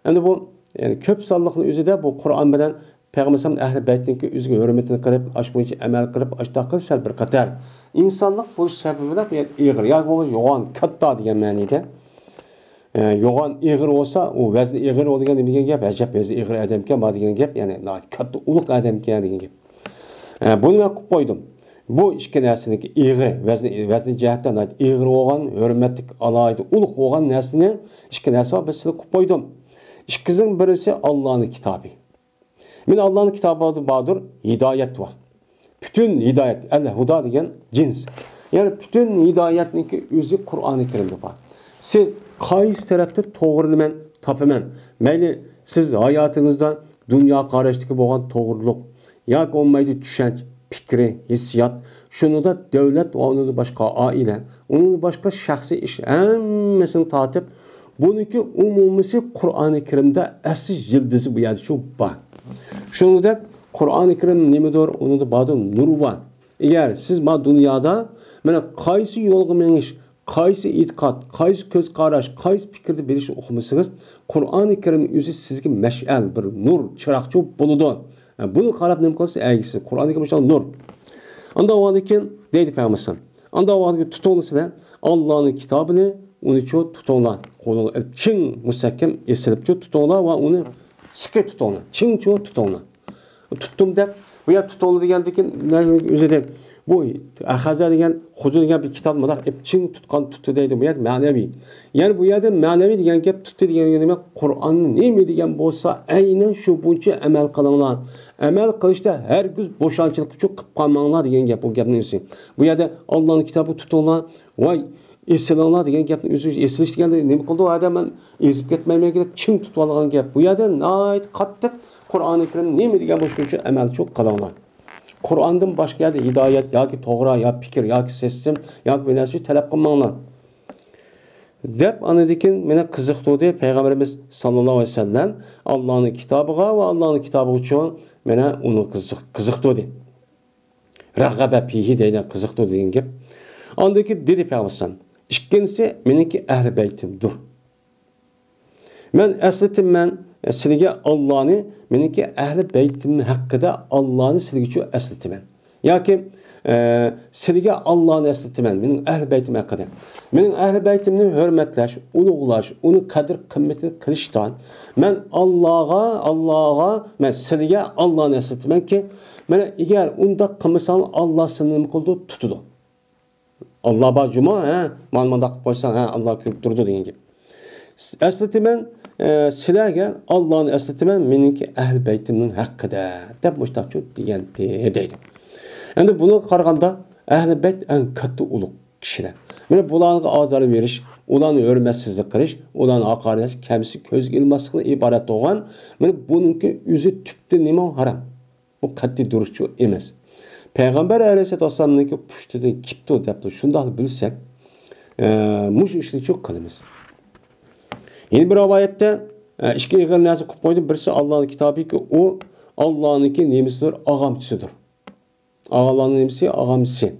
A: Hem bu yani köp sallıqның üzerinde bu Kur'an bilen Peygamberimizin ehli beytninki üzüge hürmetini kılıp, aş boyunca emel kılıp, aşta kılıp şer bir katar. İnsanlık bu sebebiyle bu iğir. Yani bu yoğan katta diyen manide. Yoğan iğir olsa, o vezni iğir o diyen demeyen gap, acep vezni iğir adamken ba diyen gap, yani katta uluk adamken diyen gap. Bunu ben koydum. Bu iki nesindeki iğir, vezni cihetten iğir olan, hürmetlik alaydı, uluk olan nesini iki nesi var, ben size koydum. İkisinin birisi Allah'ın kitabı. Men Allah'ın kitabı badır, hidayet var. Bütün hidayet, el-huda diyen cins. Yani bütün hidayetniki özü Kur'an-ı Kerim'de var. Siz qaysi tarafta to'g'rini men topaman. Mayli siz hayotingizda dunyo qarashdagi bo'lgan to'g'riliq yoki olmaydi tushunch, fikri, hissiyot, shunida davlat va undan boshqa oila, undan boshqa shaxsiy ish hammasini tortib, buniki umumisi Qur'oni Karimda asl yildizi bu yerda shu bor. Shuningdek, Qur'oni Karim nimadir, unida bordir nur bor. Agar siz bu dunyoda mana qaysi yo'lga menish, qaysi e'tiqod, qaysi ko'z qarash, qaysi fikrni berishni o'qimasangiz, Qur'oni Karim o'zi sizga mash'al, bir nur, chiroqchi bo'ladi. Buni qarab nima qilasiz? Aygisi Qur'oni Karim nur. Anda o'g'andikin deydi Payg'ambar. Anda o'g'andikin tutunisida Allohning kitobini uni tutunglar. Qo'lini ching mustahkam esilib tutunglar va uni siqib tutunglar. Ching tutunglar. Tutdim deb bu yer tutunglar degandikin o'zida bu Ahaza degan, Huzur degan bir kitob mudaq ching tutgan tutdi deydi. Bu yer ma'naviy. Ya'ni bu yerda ma'naviy degan gap tutdi degan nima? Qur'onni nima degan bo'lsa, aynan shu bo'yicha amal qilinglar. Amal qilishda hargiz bo'shanchilik uchun qilib qolmanglar degan gap bu gapning o'zi. Bu yerda Allohning kitobi tutunglar, voy esilinglar degan gapni o'zi esilish deganda nima qildi u odam men ezib ketmayman deb ching tutib olgan gap. Bu yerda nayt qattiq Qur'oni Karim nima degan bo'shuncha amal cho'q qilinglar. Qur'ondan boshqa yerda hidoyat yoki to'g'ri yoki fikr yoki sessim yoki bir narsa talab qilmanglar. Deb anadikin meni qiziqtirdi Payg'ambarimiz sallallohu alayhi vasallam Allohning kitobiga va Allohning kitobi uchun meni uni qiziqtirdi. Rag'aba fihi deydi qiziqtirdi degan gap. Ondaki dedi Payg'ambar ikkinchisi meniki ahli baytimdir. Men aslitimman sizga Allohni meniki ahli baytimning haqida Allohni sizga uchun aslitaman. Yoki sizga Allohni aslataman mening ahli baytim haqida. Mening ahli baytimni hurmatlash, ulug'lash, uni qadr qimmatini qilishdan men Allohga men sizga Allohni aslatamanki, mana agar unda qilmasang Alloh seni nima qildi? Tutadi. Allah bacıma malmanda qilib qo'ysang Allah ko'rib turdi degan gap. Aslatiman sizlarga Allohni aslataman meniki ahli baytimning haqida deb mushtoqchi degan deydi. Endi buni qaraganda ahli bayt eng katta ulug' kishilar. Mana bularga ozor berish, ularni hurmatsizlik qilish, ularni haqoratlash, kamsi ko'zga ilmaslikdan iborat bo'lgan. Mana buniki o'zi tubda nima harom. Bu qat'iy durustchi emas. Peygamber Aleyhisselam'daki puştudan kipti depti. Şundan bilsek, muş işini çok kılımız. Yeni bir rivayette iki yığır nasi kıp koydum. Birisi Allah'ın kitabı ki o Allah'ın nemisidir, ağamçısıdır. Allah'ın nemisi, ağamçısı.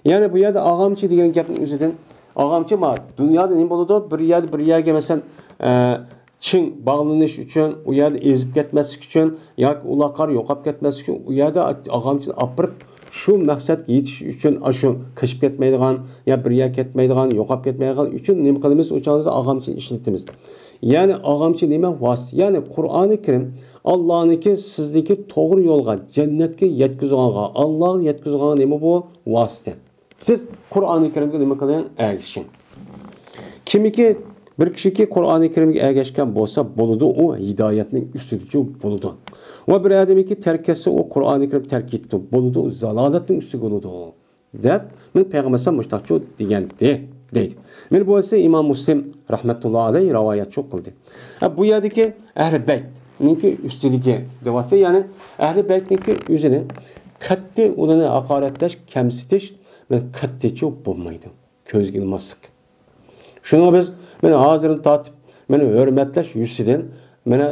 A: Yani bu yerde ağamçı diyen gapın üzerinden ağamçı mı? Dünyada ne buludu? Bir yerde mesela Çin bağlanış için, o yerde ezip gitmesi için, ya ulakar yokap gitmesi için, o yerde ağamçı apırıp şu məqsədə yetiş üçün aşı qışıb getməydiğən, ya bir yer getməydiğən, yoxab getməydiğən üçün nə qılımız o çağda ağamçı işlətimiz. Yani ağamçı nə vasitə? Yani Qur'an-ı Kerim Allah'ınki sizdeki doğru yolğa, cennetke yetkizğanğa, Allah yetkizğanğa nə bu vasitə? Siz Qur'an-ı Kerim'ə nə qılın? Əgişin. Kimiki bir kişi ki Qur'an-ı Kerim'e ergeçken bolsa buludu, o hidayetinin üstüdücü buludu. Ve bir adamı ki terk etse o Qur'an-ı Kerim terk etti, buludu, zalaletin üstü buludu. Dep, men Peygamber'e müştakçı deydi. Men bu ise İmam Müslim rahmetullahi aleyhi rivayet çok kıldı. Bu yerdeki Ehl-i Beyt'ninki üstüdeki devatta yani Ehl-i Beyt'ninki üzerine katli olanı hakaretleş, kemsitiş ve katliçi bulmaydı. Köz girmezlik. Şunu biz meni hazırın tatip, meni hürmetleş yüzsiden, meni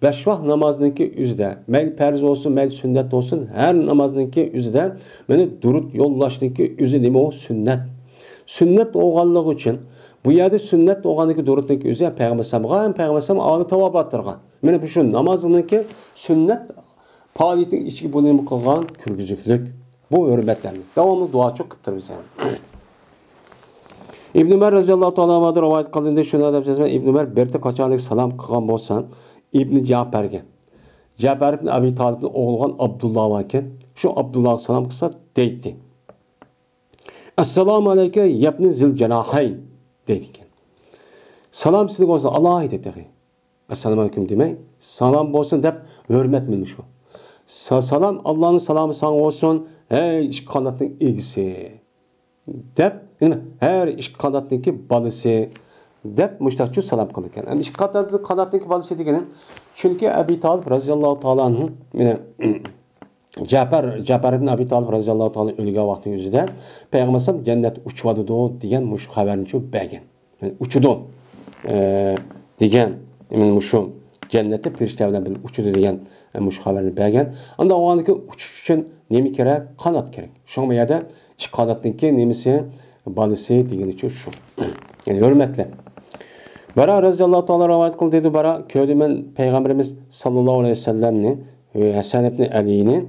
A: 5 vaqt namazınki üzde, meyl perz olsun, meyl sünnet olsun, her namazınki üzde, meni durut yollaşınki üzü nime o sünnet. Sünnet oğanlığı için, bu yerde sünnet oğanlığı durutniki üzü, Peygamber ağlı tavab attırgan. Meni bu şu namazınki sünnet, faliyetin içki bunu nime kılgan kürgüzüklük. Bu hürmetlerini. Devamlı dua çok kıttır bize. İbn Ömer razıyallahu ta'ala vardır rivayet kıldığında şunu da bilseniz İbn Ömer berti kaçanlık salam kılgan bolsan İbn Cafer'ge. Cafer ibn Abi Talib'in oğlu Abdullah varken şu Abdullah salam kılsa deydi. Esselamu aleyke yebni zil cenahayn deydiken. Salam sizlik olsun Allah'a dedi. Esselamu aleyküm demeyin. Salam olsun deyip hürmet minmiş o. Salam Allah'ın salamı sana olsun. Hey iş kanatının ilgisi. Dep, her iş kanatındaki balısı, deb müştaqçu salam qildi ekan. Ham ikki qanotdagi bolasi deganim chunki Abi Talib roziyallohu taolo anhu meni Ja'far ibn Abi Talib roziyallohu taolo o'lgan vaqtning o'zida payg'ambar sollallohu jannat uchadi degan mush xabarni chu bergan. Yani uçudu degan mushu jannatda firishtalar bilan birga uchudi degan mush xabarni bergan. Unda o'g'aniki uchish uchun nima kerak? Qanot kerak. Shu yerda ikki qanotdan keyin nimasi bolasi degani chu shu. Yani hurmatli. Bara roziyallohu taolo rivoyat qildi dedi bara ko'rdiman payg'ambarimiz sallallohu alayhi vasallamni Hasan ibn Ali'ni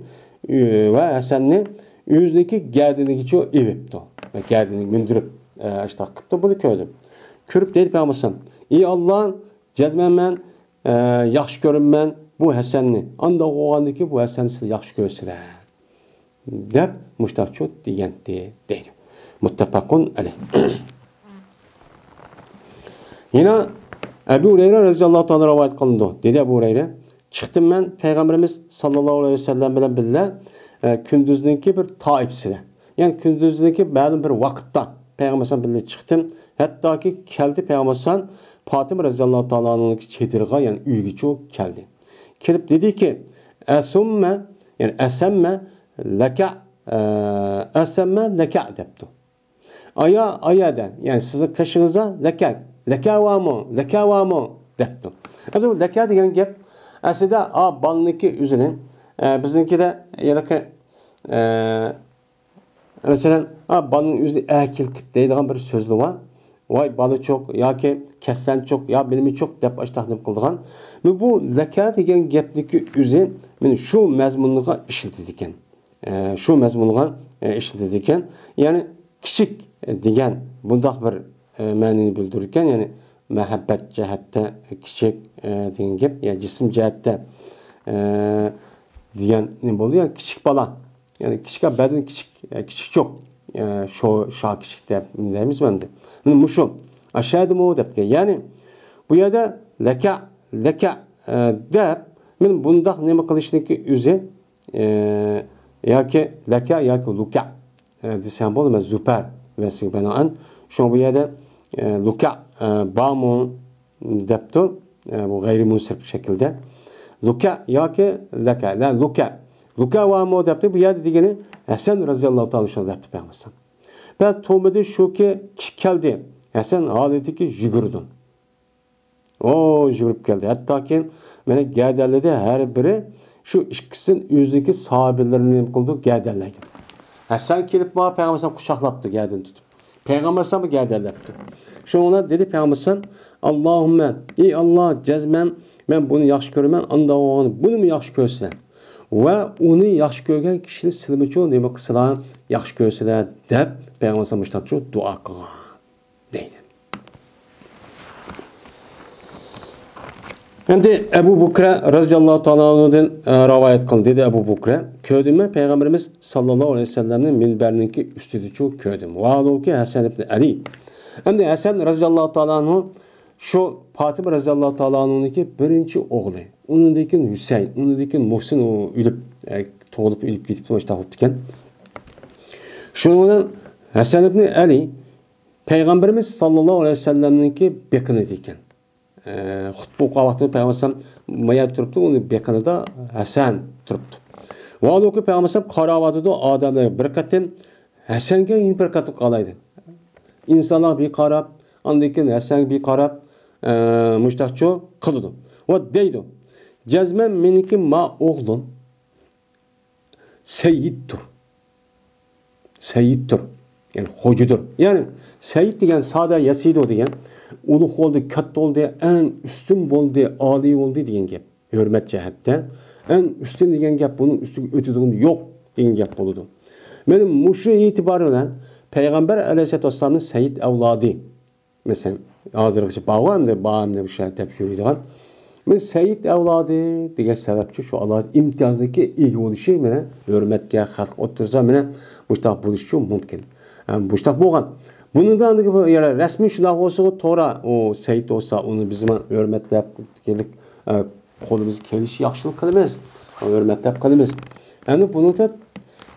A: ve Hasan'ni yüzdeki gerdiniga chu evibdi. Ve gerdini mindirib işte qilibdi. Bunu ko'rdim. Ko'rib dedi payg'ambar: "Ey Alloh, jazman men yaxshi ko'raman bu Hasanni. Anda o'g'andiki bu Hasanni siz yaxshi ko'rsizlar." deb mushtaqchu degandi deydi. Muttafaqun alayh. Yine Ebu Hureyre radhiyallohu ta'ala rivoyat qilindi. Dedi Ebu Hureyre: "Chiqdim men payg'ambarimiz sallallohu alayhi vasallam bilan birga kunduzniki bir toifsida. Yani kunduzniki ma'lum bir vaqtda payg'ambar bilan birga chiqdim. Hattoki keldi payg'ambar Fatima radhiyallohu ta'alaning chetirga, yani uyga cho'k keldi. Kelib dediki: "Asumma, yani asamma laka debdi. Ayada, yani sizin qishingizda laka vamo debdi. Endi laka degan gap aslida balniki o'zini bizninkida yaraqi mesela balın o'zini akiltib deydigan bir so'zli var. Vay balı çok yoki kessan çok ya bilimi çok deb taxdim qildigan. Bu laka degan gapniki o'zi men shu mazmunga ishlatildi ekan. Shu mazmunga ishlatildi ekan. Ya'ni kichik degan bundaq bir ma'noni bildirirkan, ya'ni muhabbat jihatda kichik degan gap, ya jism jihatda degan nima bo'ldi? Yani kichik bala. Yani kichik badan kichik çok. Şu kichik deb deymiz mende. Mana mushu ashadmu debdi. Yani bu yerda laka deb men bundaq nima qilishniki o'zi yoki laka yoki luka desam bo'ladi. Zupar vasiga binoan shu bu yerda luka bamu debdi. Bu g'ayri munsib shaklda. Luka yoki laka, la luka va mu debdi. Bu yerda degani Hasan roziyallohu ta'ala shu debdi payg'ambar. Ben to'midi shuki keldi. Hasan holatiki yugurdi. Yugurib keldi. Hattoki meni gardalladi har biri shu ikkisining o'zidagi sahobalarni nima qildi? Gardallagan. Hasan kelib ma payg'ambar quchoqlabdi, gardini tutib. Payg'ambar bu gardallabdi. Shunga dedi payg'ambar: "Allohumma, ey Alloh, jazman men buni yaxshi ko'raman, anda buni mi yaxshi ko'rsan? Va uni yaxshi ko'rgan kishini silmichu nima qilsalar yaxshi ko'rsalar" deb payg'ambar mushtaqchu duo qilgan deydi. Endi Abu Bakr roziyallohu ta'ala anhudan rivoyat qildi. Dedi Abu Bakr: "Ko'rdim payg'ambarimiz sallallohu alayhi vasallamning minbarininki ustida-chu ko'rdim. Valuki Hasan ibn Ali." Endi Hasan roziyallohu ta'ala anhu şu Fatima roziyallohu ta'ala anhu'niki birinchi o'g'li. Undan keyin Husayn, undan keyin Muhsin o'lib, tug'ilib o'lib ketib bo'ldi ekan. Shundan Hasan ibn Ali payg'ambarimiz sallallohu alayhi vasallamniki beqinida ekan. Xutba o'qigan vaqtida payg'ambar maya turibdi, uni beqinida Hasan turibdi. Valuki payg'ambar qaravotida odamlar bir qatim Hasanga bir qatim qalaydi. İnsanlar bir qarab, ondan keyin Hasan bir qarab mushtaqcho qildi. Va deydi: "Jazman meniki ma o'g'lim Sayyiddir. Yani hocadır. Yani Sayyid degan sada yasido degan ulug' bo'ldi, katta bo'ldi, en üstün bo'ldi, oliy bo'ldi degan gap. Hurmat jihatdan en üstün degan gap, bunun ustiga o'tadigan yo'q degan gap bo'ldi. Mening mushu e'tibor bilan payg'ambar alayhisolatu vassalamning Sayyid avlodi, mesela hozirgacha bağımda bir şey deb yuradigan. Men Sayyid avlodi degan sababchi shu alohida imtiyozdagi ega bo'lishi meni hurmatga, xalq o'tirsa meni mushtaq bo'lishi mumkin. Mushtaq bo'lgan. Bundan rasmiy shunday bo'lsa to'g'ri, o Sayyid olsa uni biz hurmatlab kelib qo'limiz kelish yaxshilik qilamiz, hurmatlab qilamiz. Endi bunida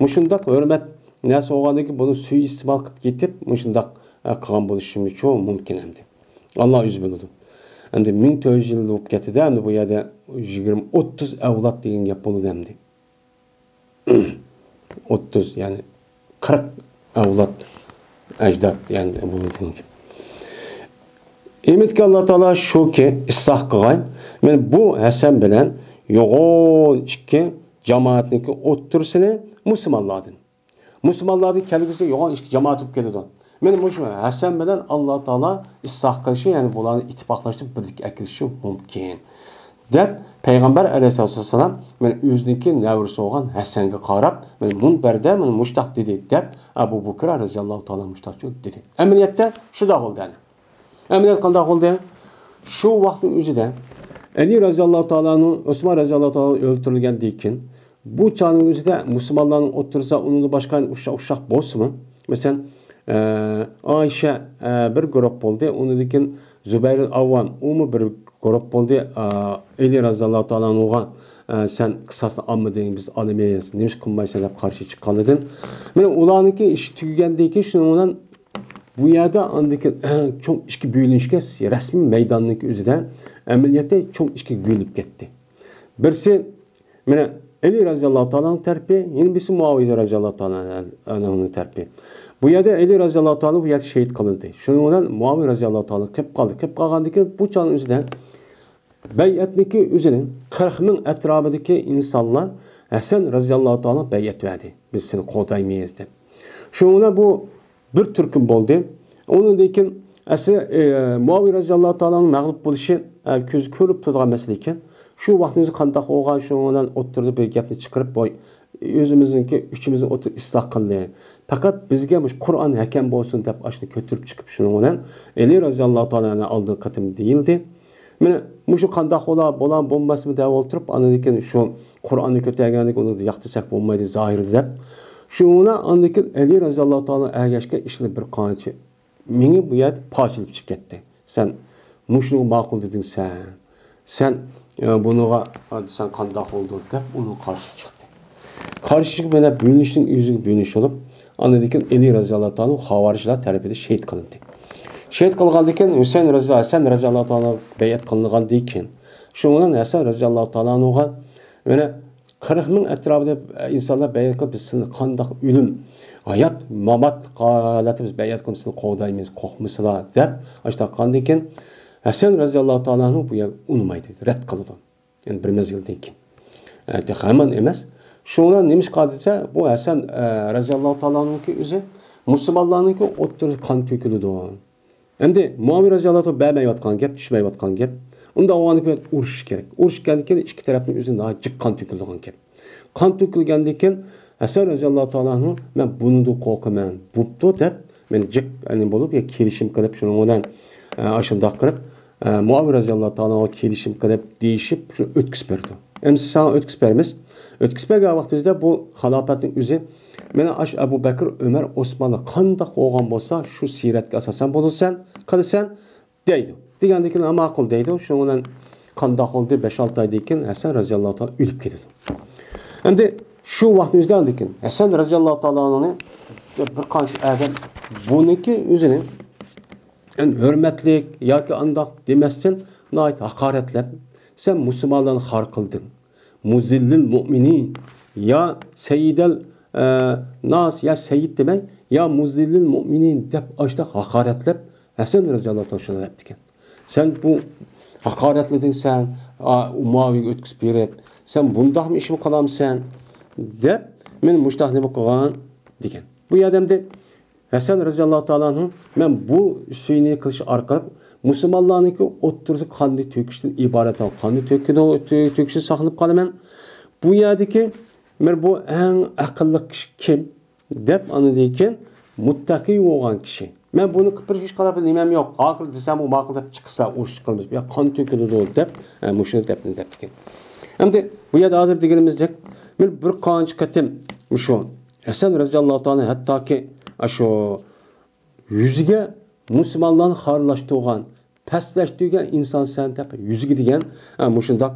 A: mushundaq hurmat narsa bo'lgandiki buni suiiste'mol qilib ketib, mushundaq qilgan bo'lishi mumkin endi. Allah yüz biladi. Endi 1400 yıl bo'lib ketdi, endi bu yerda 20-30 avlod degan gap bo'ladi endi. 30 yani 40 avlod ajdod yani bo'ladi. Emitki Allah Taala shuki isloh qilgan. Men bu Hasan bilan yo'g'on ikki jamoatniki o'ttirsini musulmonlardan. Musulmonlarning kelgusi yo'g'on ikki jamoat bo'lib keladi. Men bu Hasan bilan Allah Taala isloh qilishi, ya'ni bularni ittifoqlashtirib birlikka akilishi mumkin. Deb Payg'ambar alayhissalom men o'ziniki navrisi bo'lgan Hasanga qarab, men munbarda men mushtaq dedi deb Abu Bakr roziyallohu taolo mushtaq dedi. Amaliyotda shunday bo'ldi. Amaliyot qanday bo'ldi? Shu vaqtning o'zida Ali roziyallohu taoloning Osmon roziyallohu taolo o'ldirilgandan keyin bu chaqning o'zida musulmonlarning o'tirsa uni boshqa ushaq bo'lsin. Masalan, Ayşe bir guruh bo'ldi, undan keyin Zubayr al-Avvam umi bir guruh bo'ldi. Ali roziyallohu taoloning sen qisasni olmading, biz olmaymiz, nima qilmaysan deb qarshi chiqqandan. Mana ularniki ish tugagandan keyin shundan bu yerda andaki çok ikki bo'linishga rasmiy maydonning o'zida amaliyotda çok ikki bo'linib ketdi. Birisi mana Ali roziyallohu taoloning tarafi, yana birisi Muaviya roziyallohu taoloning tarafi. Bu yerda Ali roziyallohu taolo bu yerda shahid qilindi. Shuning bilan Muaviya roziyallohu taolo qilib qoldi. Qilib qolgandan keyin bu chaqning o'zida bay'atniki o'zining 40 ming atrofidagi insonlar Hasan roziyallohu taolo bay'at berdi. Biz seni qo'daymaymiz deb. Shunga bu bir turkum bo'ldi. Ondan keyin asli Muaviya roziyallohu taoloning mag'lub bo'lishi ko'z ko'rib turgan masala ekan. Shu vaqtimiz qanday bo'lgan, shundan o'tirib bir gapni chiqarib boy o'zimizniki uchimizni o'tirib isloh qildi. Faqat bizga mush Qur'on hakam bo'lsin deb ashni ko'tirib chiqib shundan Ali roziyallohu taoloning oldin qatim deyildi. Mana mushu qanday bo'lan bo'lmasmi deb o'tirib, andan keyin shu Qur'onni ko'targanlik uni yaqtisak bo'lmaydi zohirda deb. Şuna andaki Ali roziyallohu taolo ergashga ishli bir qancha menga bu yerda pochilib chiqib ketdi. Sen mushni ma'qul deding sen. Sen bunuga sen qanday bo'ldi deb uni qarshi chiqdi. Qarshi chiqib mana bo'linishning o'ziga bo'lish olib, andan keyin Ali roziyallohu taolo xavorijlar tarafida shahid qilindi. Shahid qilgandan keyin Husayn roziyallohu taolo bay'at qilingandan keyin shundan Hasan roziyallohu taologa mana 40 ming atrofida insonlar bay'at qilib sizni qanday o'lim, hayot, mamat holatimiz bay'at qilib sizni qo'daymiz, qo'rqmisizlar deb aytgandan keyin Hasan roziyallohu taoloni bu yer unmaydi, rad qildi. Yani bir mezgildan keyin. Hemen emas. Şundan nima qadisa bu Hasan roziyallohu taoloninki o'zi musulmonlarninki o'ttirib qon to'kildi. Endi Muaviya roziyallohu taolo bermayotgan gap, tushmayotgan gap. Unda o'g'anlik bilan urush kerak. Urushgandan keyin ikki tarafning o'zi jiq qon to'kilgan gap. Qon to'kilgandan keyin Hasan roziyallohu taoloni men buni qo'rqaman, bo'pti deb men jiq bo'lib kelishim qilib shuni bilan ashundoq qilib Muaviya roziyallohu taologa kelishim qilib deyishib o'tkazib berdi. Endi sana o'tkazib beramiz. O'tkazib bergan vaqtimizda bu xalofatning o'zi mana Abu Bakr, Ömer, Osmonlar qanday qo'ygan bo'lsa, shu siyratga asosan bo'lsan, qilsan deydi. Degandan keyin ma'qul deydi. Shundan qanday bo'ldi 5-6 oydan keyin Hasan roziyallohu taolo o'lib ketdi. Endi shu vaqtimizda keyin Hasan roziyallohu taoloni bir qancha adam buniki o'zini hurmatlik yoki andoq demasdan nihoyat haqoratlab sen musulmonlarni xor qilding. Muzillil mu'minin ya sayyidal nas ya sayyid demek ya muzillil mu'minin deb ashta haqoratlab Hasan roziyallohu taolo shuni debdi ekan. Sen bu haqoratlading sen Umayyaga o'tkazib berib, sen bundaqmi ishmi qilamsan deb men mushtaq nima qilgan degan. Bu odamda Hasan roziyallohu taoloning men bu suyni qilish orqali musulmonlarniki o'ttirib qanday to'kishdan iborat qanday to'kishni saqlab qolaman. Bu yerdagi men bu eng aqlli kishi kim deb anadiki muttaqi bo'lgan kishi. Men buni qilib hech qanday nimam yo'q. Aql desam u ma'qul deb chiqsa urush qilamiz. Ya qon to'kiladi deb mushuni debdi. Endi bu yerda hozir deganimizdek men bir qancha qatim shu Hasan roziyallohu taolo hattoki shu yuziga musulmonlarni xorlashtirgan, pastlashtirgan inson sen deb yuziga degan mushundoq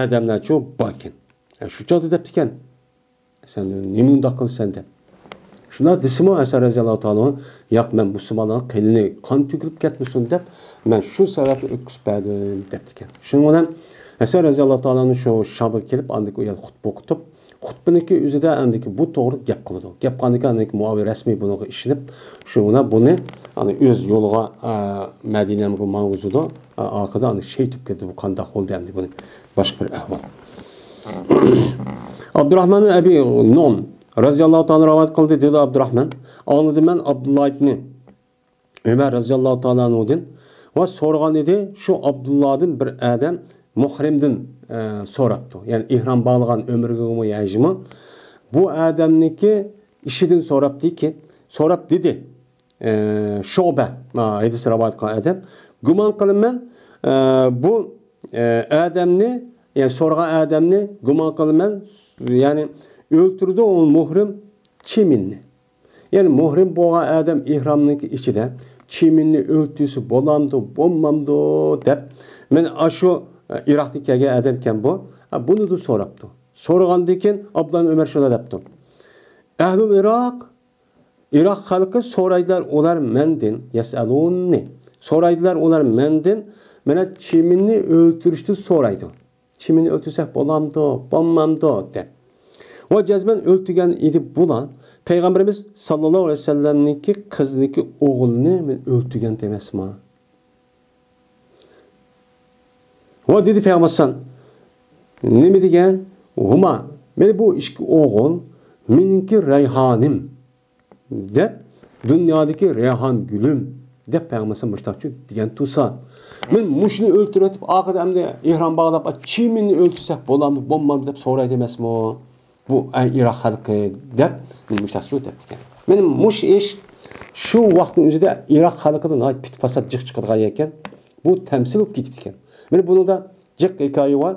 A: odamlar ko'p bor ekan. Shu joyda debdi ekan. Sen nima undoq qilsan deb. Şuna desimi Hasan radiyallahu ta'ala yo'q men musulmonlar qilini qon to'kilib ketmasin deb men shu sababni o'tkazdim debdi ekan. Shuning bilan Hasan radiyallahu ta'alaning shu Shamga kelib andik u yerda xutba o'qitib, xutbaniki o'zida andiki bu to'g'ri gap qiladi. Gap qilganda andiki muavir rasmiy bunga ishilib, shuna buni ani o'z yo'liga Madinaga mang'uzida orqada ani sheytib ketdi bu qanday bo'ldi endi buni boshqa bir ahvol. Abdurrahman Abi Nom radiyallahu ta'ala rivoyat qildi dedi Abdurrahman. Anladım ben Abdullah ibn Ömer radiyallahu ta'ala anhudan ve so'ragan edi shu Abdullahdan bir adam muhrimdan so'rabdi. Yani ihram bağlagan ömrüge yajimi bu adamniki ishidan so'rab dedi. Şobe hadis rivoyat qilgan adam gumon qilaman bu adamni yani so'ragan adamni gumon qilaman yani öldürdü o muhrim çiminni. Yani muhrim bo'lgan adam ihramniki ichida chiminni o'ltisi bo'lamdi, bo'lmamdi deb men ashu Iroqdan kelgan adam ekan bu. Buni da so'rabdi. So'ragandan keyin Abdullah Umar shuna debdi. Ahlul Iroq xalqi so'raydilar ular mendan yasalunni. So'raydilar ular mendan mena chiminni o'ltirishni so'raydi. Chiminni o'ltirsak bo'lamdi, bo'lmamdi deb. O cezmen öldügen idi bulan Peygamberimiz sallallahu aleyhi ve sellem'ninki kızniki oğlunu men öldügen demesma. O dedi Peygamberimiz ne mi degen? Huma men bu işki oğul meninki reyhanim de dünyadaki reyhan gülüm de Peygamberimiz müştakçı degen tusa. Men muşunu öldürüp akıda hem de ihram bağlap çimini öldürsek bolamdı bombam dep soray demesmi o. Bu Iroq xalqi deb müştasir debdi. Mening mush ish shu vaqtning o'zida Iroq xalqidan pit fasad jiq chiqadigan ekan. Bu tamsil bo'lib ketibdi ekan. Mana bunida jiq hikoya bor.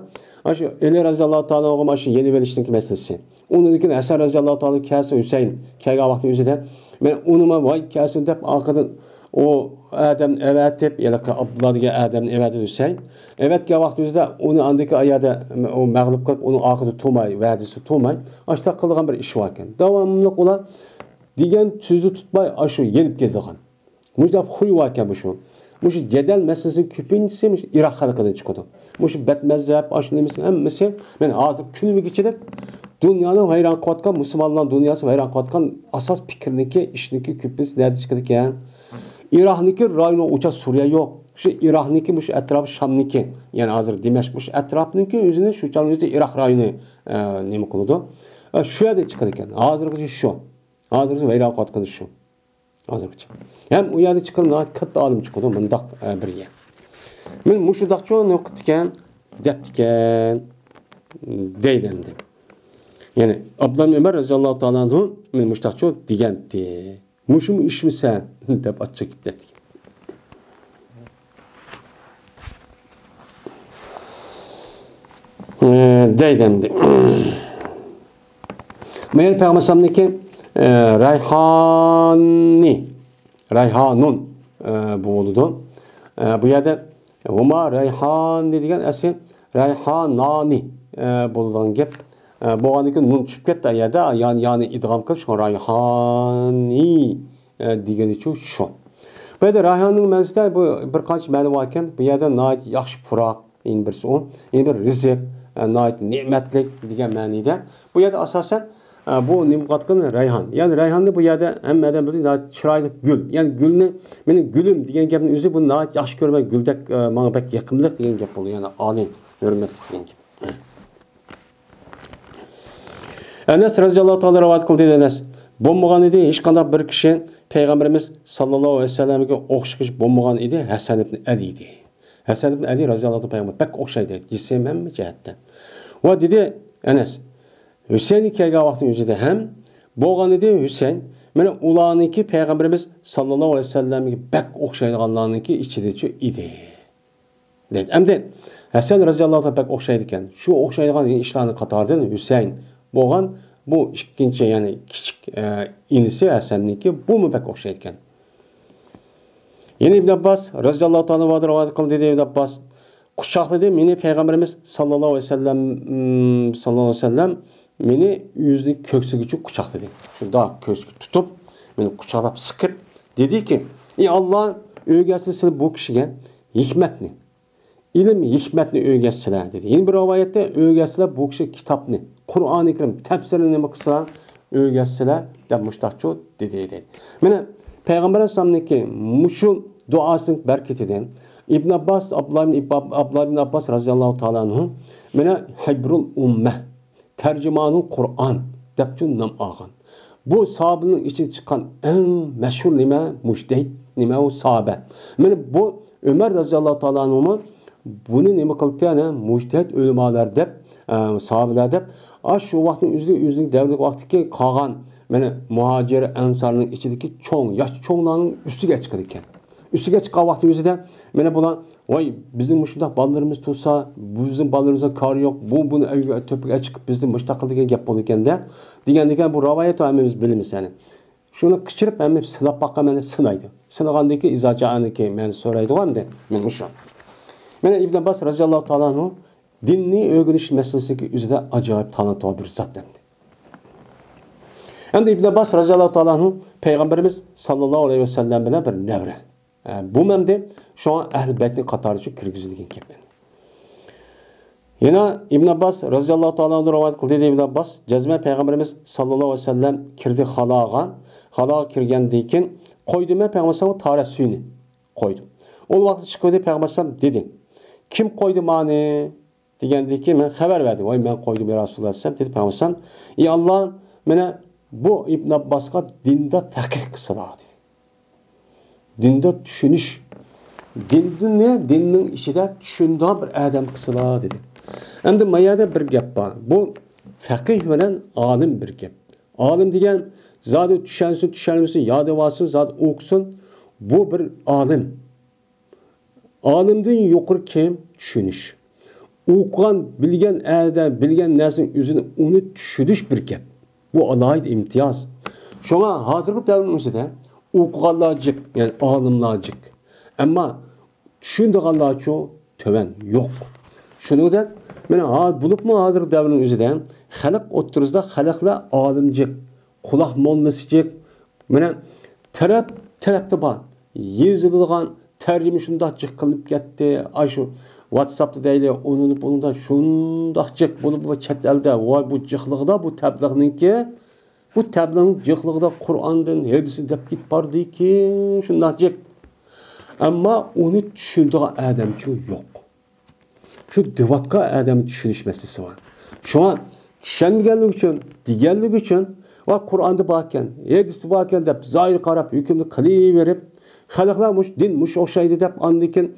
A: Shu Ali raziyallohu ta'ala mana shu yeni velishning masalasi. Undan keyin Hasan raziyallohu ta'ala kelsa Husayn kelgan vaqtning o'zida men unima voy kelsin deb orqadan o adam evatib yalaka Abdullah degan adam evatib Husayn evet ki vaxtımızda onu andaki ayada o məğlub qılıb onu axıda tutmay, vədisi tutmay, aşta qılğan bir iş varken. Davamlıq ola degen sözü tutmay aşı yenib geldiğin. Muşda xuy varken bu şu. Muş cedel meselesinin küpüncisi Iroq xalqidan çıkıdı. Muş betmezhab aşı nemisin hemmesi men hazır günümü geçirib dünyanın hayran qatqan musulmonlar dünyası hayran qatqan asas fikirniki işniki küpüncisi nerede çıkıdı ekan? Iroqniki rayonu uça Suriye yok. Şu Iroqniki muş etrafı Şamniki yani hazır Dimashq muş etrafniki özünü şu canlısı Iroq rayonu nima qiladi. Şu yerda chiqadi ekan. Hozirgacha shu. Hozirgacha vayron qotqani shu. Hozirgacha. Ham u yerda chiqilgan katta olim chiqadi mundaq bir yer. Men mushudaqcha nuqt ekan, debdi ekan deyildi. Yani Abdullah Ömer radhiyallohu ta'ala anhu men mushtaqcha degandi. Mushum ishmisan deb ochib debdi. Deydendi. Meğer Peygamber'imdeki Rayhanun bu oldu. Bu yerde Huma Rayhan dediğin esin Rayhanani bulunan gep. Bu andaki nun çıkıp gitti ya da yani idgam kılıp şu Rayhani diyen için şu. Bu yerde Rayhanun mevzusunda bu birkaç mani varken bu yerde nait yaxşı purak in bir son, in bir rizq nait nimetlik degan ma'nida. Bu yerda asosan bu nimqatqin rayhon. Yani rayhonni bu yerda hammadan bir chiroyli gul. Yani gulni mening gulim degan gapning o'zi bu nait yaxshi ko'rman guldek menga bak yaqinlik degan gap bo'ldi. Yani oliy, hurmatli degan gap. Anas radhiyallohu ta'ala rivoyat qildi Anas. Bo'lmagan edi hech qanday bir kishi Peygamberimiz sallallohu alayhi vasallamga o'xshash bo'lmagan edi Hasan ibn Ali edi. Hasan ibn Ali radhiyallohu ta'ala Peygamber pek o'xshaydi. Jism ham jihatdan. Va dedi Anas Hüseyin kelgan vaqtning o'zida ham bo'lgan edi Hüseyin mana ularniki Peygamberimiz sallallohu alayhi vasallamga pek o'xshaydiganlarniki ichidachi edi. Dedi. Endi Hasan radhiyallohu ta'ala pek o'xshaydi ekan. Shu o'xshaydigan ishlarni qatoridan Hüseyin bo'lgan bu ikkinchi yani kichik inisi Hasan'niki bu mu pek o'xshaydi ekan. Yine İbn Abbas radhiyallohu ta'ala rivoyat qildi dedi İbn Abbas quchoqladi meni Peygamberimiz sallallohu alayhi vasallam meni yüzünü köksügüçü kucakladı. Şunda köksü tutup meni kucaklap sıkıp dedi ki: "Ey Allah, öğretsin bu kişiye hikmetni, ilim hikmetni öğretsinler" dedi. Yine bir rivayette öğretsinler bu kişi kitapni, Kur'an-ı Kerim tefsirini baksa öğretsinler demiştakçı dedi. Mene Peygamber Aleyhisselam'daki muşu duasının berketinden İbn Abbas, Abdullah ibn Abbas radıyallahu ta'ala anhu mene hibrul ummeh tercümanul Kur'an depçun nam ağan. Bu sahabenin içi çıkan en meşhur nime mujtehid nime o sahabe. Mene bu Ömer radıyallahu ta'ala anhu bunu nime kıldı yani mujtehid ulemalar dep sahabeler dep şu vaktin üzlük devlet vaktiki kalan mene muhacir ensarının içindeki çoğun yaş çoğunlarının üstüge çıkırken. Üstüge çıkan vakti yüzüden mene bulan vay bizim muşunda ballarımız tutsa bizim ballarımıza kar yok bunu töpüge çıkıp bizim muştakıl degen gap bolurken de degen bu rivayet öğrenmemiz bilimiz yani. Şunu kıçırıp hem sınap bakka meni sınaydı. Sınagandaki izacaniki meni soraydı var mı de men muşam. Mene İbn Abbas radıyallahu ta'ala anhu dinni öğreniş meselesindeki üzerinde acayip tanıtığı bir zat demdi. Hem de İbn Abbas radıyallahu ta'ala anhu Peygamberimiz sallallahu aleyhi ve sellem bilen bir nevre. Bu memde şu an Ehl-i Beyt'in katarı için kirgizildiğin gibi. Yine İbn Abbas radıyallahu ta'ala anhu rivayet kıldı İbn Abbas cezme Peygamberimiz sallallahu aleyhi ve sellem kirdi halağa kirgendiyken koydu me Peygamberimiz tarih suyunu koydu. O vakti çıkıyordu Peygamberimiz dedi. Kim koydu mani? Degendeki ben haber verdim. Vay ben koydum ya Resulullah sen dedi Peygamberimiz. "Ey Allah, mene bu İbn Abbas'a dinde fakih kısıla" dedi. Dinde düşünüş. Dinde ne? Dinin içinde düşündüğü bir adam kısıla dedi. Hem de mayada bir gap var. Bu fakih veren alim bir gap. Alim degen zaten düşensin, yadı varsın, zaten okusun. Bu bir alim. Alimden yukarı kim? Düşünüş. Okuyan, bilgen adam, bilgen nersinin yüzünü onu düşünüş bir gap. Bu alaydı imtiyaz. Şuna hazırlık devrin üzerinde okuyanlarcık, yani alimlarcık. Ama düşündüğünler çok töven yok. Şunu da bulup mu hazırlık devrin üzerinde halk oturuzda halkla alimcik, kulak mollasıcık, tarafta var. Yazılgan tercüme şundakçık kılıp gitti. Şu WhatsApp'ta değil, onun da şundakçık bulup chat elde. Vay bu cıhlıqda bu tebliğninki bu tebliğnin cıhlıqda Kur'an'dan hadisi dep git bardı ki şundakçık. Ama onu düşündüğü adamçı yok. Şu divatka adamın düşünüş meselesi var. Şu an kişengellik için, digellik için var Kur'an'da bakken, hadisi bakken dep zahir karab hükümlü kılığı verip halklar din oşaydı dep andikin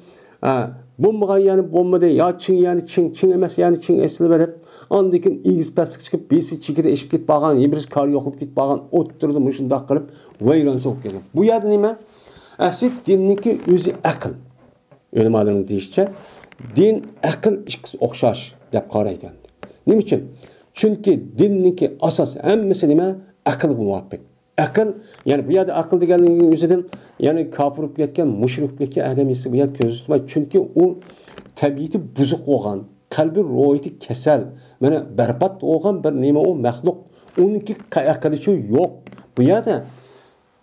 A: bomba yani bomba de ya Çin yani Çin emas yani Çin esli verip andikin ilgisi pes çıkıp birisi çikide eşip git bağan birisi kar yokup git bağan oturdu muşunda kılıp vayran soğuk geldi. Bu yerden nime? Asit dinniki özü akıl. Ölüm adamın deyişçe din akıl ikisi okşaş dep qaraydı. Nim için? Çünkü dinniki asas hemmesi nime? Akıl muvaffak. Akıl yani bu yerde akıl deganning o'zidan yani kafir bo'lib ketgan, mushrik bo'lib ketgan odam esa bu yerda ko'z tutmaydi. Chunki u tabiati buzuq bo'lgan, qalbi ro'yati kasal, mana barbod bo'lgan bir nima u maxluq. Uniki aqlichi yo'q. Bu yerda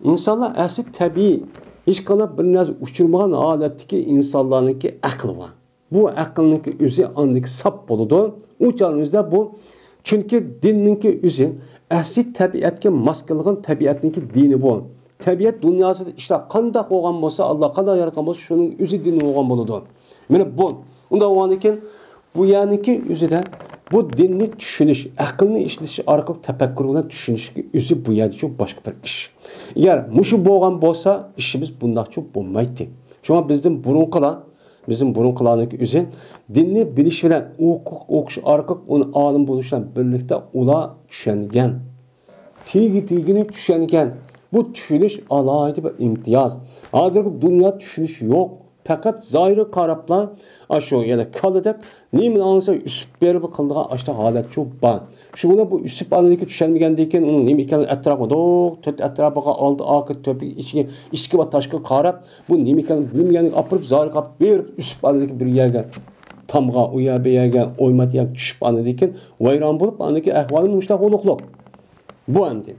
A: insonlar asli tabiiy hech qanday bir narsa uchirmagan holatdagi insonlarniki aqli bor. Bu aqlniki o'zi andiki sap bo'ladi. U joyimizda bu chunki dinninki o'zi asli tabiatga mos kelgan tabiatniki dini bu. Tabiat dunyosida işte qanday bo'lgan bo'lsa, Alloh qanday yaratgan bo'lsa, shuning o'zi dini bo'lgan bo'ladi. Mana bu. Unda o'g'aniki bu yaniki o'zida bu dinni tushunish, aqlni ishlatish orqali tafakkur bilan tushunishga o'zi bu yerda çok boshqa bir ish. Agar mushu bo'lgan bo'lsa, ishimiz bundaqcha bo'lmaydi. Shunga bizim burun qılaniki o'zi dinni bilish bilan o'qish orqali uni olim bo'lishdan birlikda ular tushungan. Tigi tushungan. Bu tushunish alohida bir imtiyoz. Hozirgi dunyo tushunish yo'q. Faqat zohiri qarablar shu yana qoldik. Nima ansa usib berib qildigan ashta holat shu bor. Shuni bu usib aniki tushunmagandan keyin uni nima ekanini atrofiga oldi oqib to'pi ichki va tashqi qarab bu nima ekanini bilmaganini olib zohir qilib berib usib aniki bir yerga tamğa uya beyaga oymat yak düşüp anı dekin vayron bulup anıki ahvalı muştaq oluqluq. Bu endi.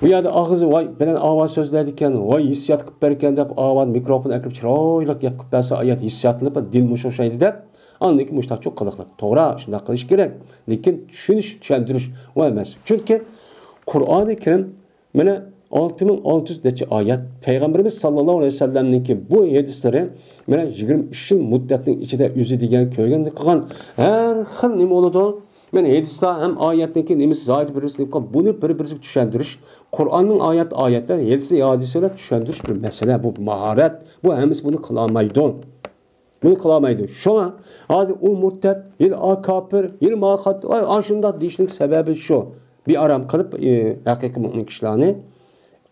A: Bu yerda ağzı vay bilen avaz sözlerdikken vay hissiyat qilib berken deb avaz mikrofon akirib chiroylik gap qilib bersa ayat hissiyatlanib dil mushoshaydi deb aniki muştaq çok qiliqliq. To'g'ri, shunday qilish kerak. Lekin tushuntirish va emas. Chunki Qur'oni Karim mana 6600 necha oyat Payg'ambarimiz sallallohu alayhi vasallamniki bu hadislari mana 23 yil muddatning ichida o'zi degan ko'rganda qilgan har xil nima bo'ladi? Mana hadisda ham oyatniki nimasi zoid birisini buni bir-biriga tushuntirish, Qur'onning oyatlar, hadisalar tushuntirish bir masala, bu mahorat, bu hammasi buni qila olmaydi. Bunu qılamaydı. Şuna hozir u muddat, yil kafir, yil maqat, ashunda deyishning sababi shu. Bir aram qilib haqiqiy mu'min kishilarni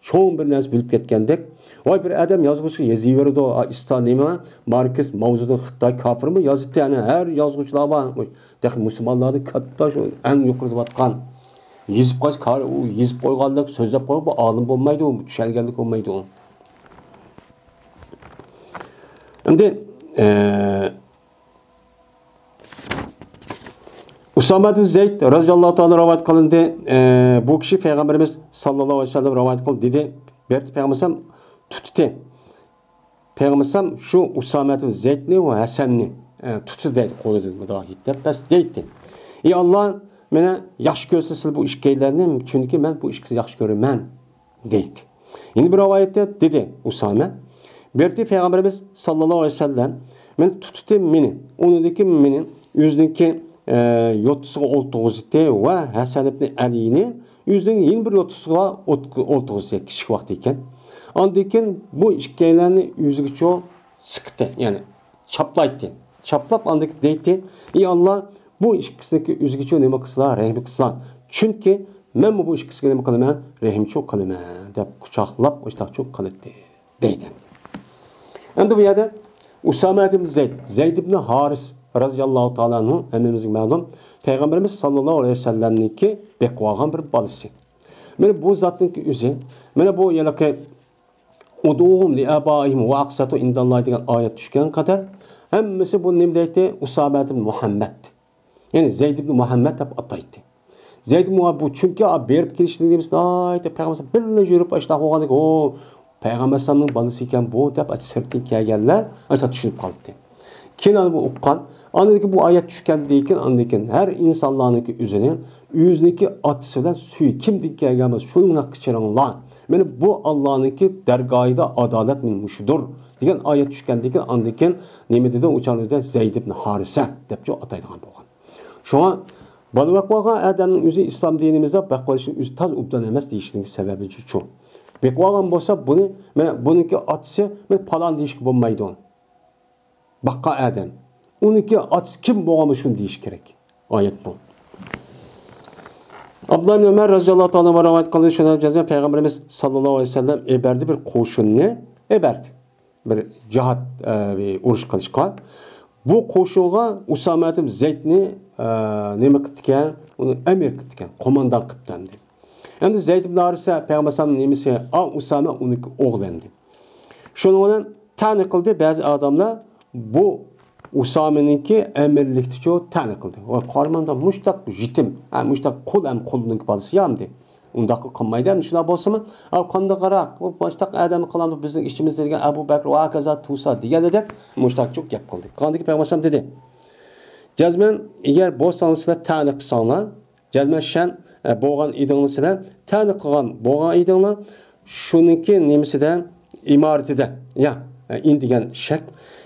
A: cho'ng bir narsa bilib ketgandek, voy bir adam yozuvchi yozaverdi, iston nima, Marks mavzuda Xitoy kofirmi yozibdi, ya'ni har yozuvchilar bor. Dex musulmonlarni katta shu eng yuqorida yotgan yezib qo'yish, u yezib qo'yganlik, so'zlab qo'yib bu olim bo'lmaydi, u tushunganlik bo'lmaydi u. Endi Usama bin Zeyd radhiyallohu ta'ala rivoyat qilindi. Bu kishi Payg'ambarimiz sallallohu alayhi vasallam rivoyat qildi. Dedi, berdi Payg'ambar tutdi. Payg'ambar shu Usama bin Zeydni va Hasanni tutdi dedi, qo'lidan mudohid deb bas deydi. Ey Alloh, meni yaxshi ko'rsiz bu ishkaylarni, chunki men bu ishni yaxshi ko'raman deydi. Endi bir rivoyatda dedi Usama, berdi Payg'ambarimiz sallallohu alayhi vasallam men tutdi meni, unidagi meni o'ziniki yo'tisiga o'ltirg'izdi va Hasan ibn Alini o'zining yeni bir yo'tisiga o'ltirg'izdi kichik vaqt ekan. Ondan keyin bu ishkaylarni o'ziga cho siqdi, ya'ni chaplaydi. Chaplab ondan deydi, ey Alloh, bu ishkisiga o'ziga cho nima qilsa, rahim qilsa. Chunki men bu ishkisiga nima qilaman, rahimcho qilaman deb quchoqlab o'shtaqcho qildi deydi. Endi bu yerda Usama ibn Zeyd ibn Haris radhiyallohu ta'ala anhu hammamizga ma'lum Payg'ambarimiz sallallohu alayhi vasallamniki beqvogan bir bolasi. Mana bu zotniki o'zi, mana bu yalaqi uduhum li abaihim va aqsatu indalloh degan oyat tushgan qadar hammasi bu nima deydi? Usama ibn Muhammad. Ya'ni Zeyd ibn Muhammad deb ataydi. Zeyd ibn bu chunki berib kelishligimiz aytdi Payg'ambar billa yurib ashta bo'lganlik, o Payg'ambar sallallohu bolasi ekan bu deb sirtdan kelganlar acha tushunib qoldi. Keyin bu uqqan, anadaki bu oyat tushgandan andakin har insonlarniki o'ziniki otisi bilan suy kimdan kelganmiz shuni qichiranglar. Mana bu Allohniki dargohida adolat minmushidir degan oyat tushgandan andakin nima dedi o'chanida Zeyd ibn Harisa deb ataydigan bo'lgan. Shuna balvaq bo'lgan odamning o'zi islom dinimizda baqolishning o'zi taz ubdan emas deyishning sababi shu. Beqvogan bo'lsa buni mana buniki otisi men falon deyishga bo'lmaydi. Bakka adam. Uniki at kim boğamış şunu deyiş gerek. Ayet bu. Abdullah ibn Ömer radhiyallohu ta'ala rivayet kıldı. Şuna cezme Peygamberimiz sallallahu aleyhi ve sellem eberdi bir qo'shinni eberdi. Bir cihat urush qilishga. Bu qo'shinga Usama ibn Zeydni nima qilgan? Uni amir qilgan, qo'mondan qilgan. Endi Zeyd ibn Harisa Peygamberimiz nimasi? Usama uniki o'g'landi. Şunu bilan ta'ni qildi ba'zi odamlar bu Usama'nınki emirlikti çoğu tane kıldı. O karmanda muştak jitim, muştak kul hem kulunun balası yamdı. Undaki kılmaydı hem şuna bolsa mı? Kanda qarak, bu muştak adamı kılandı bizim işimizde degen Ebu Bekir ve akaza tusa diye dedik. Muştak çok yap kıldı. Kandaki Peygamber dedi. Cazmen eğer bolsanızlar tane kılsanlar, cazmen şen boğan idinlisler tane kılan boğan idinler şununki nimisiden imaretide ya indigen şek.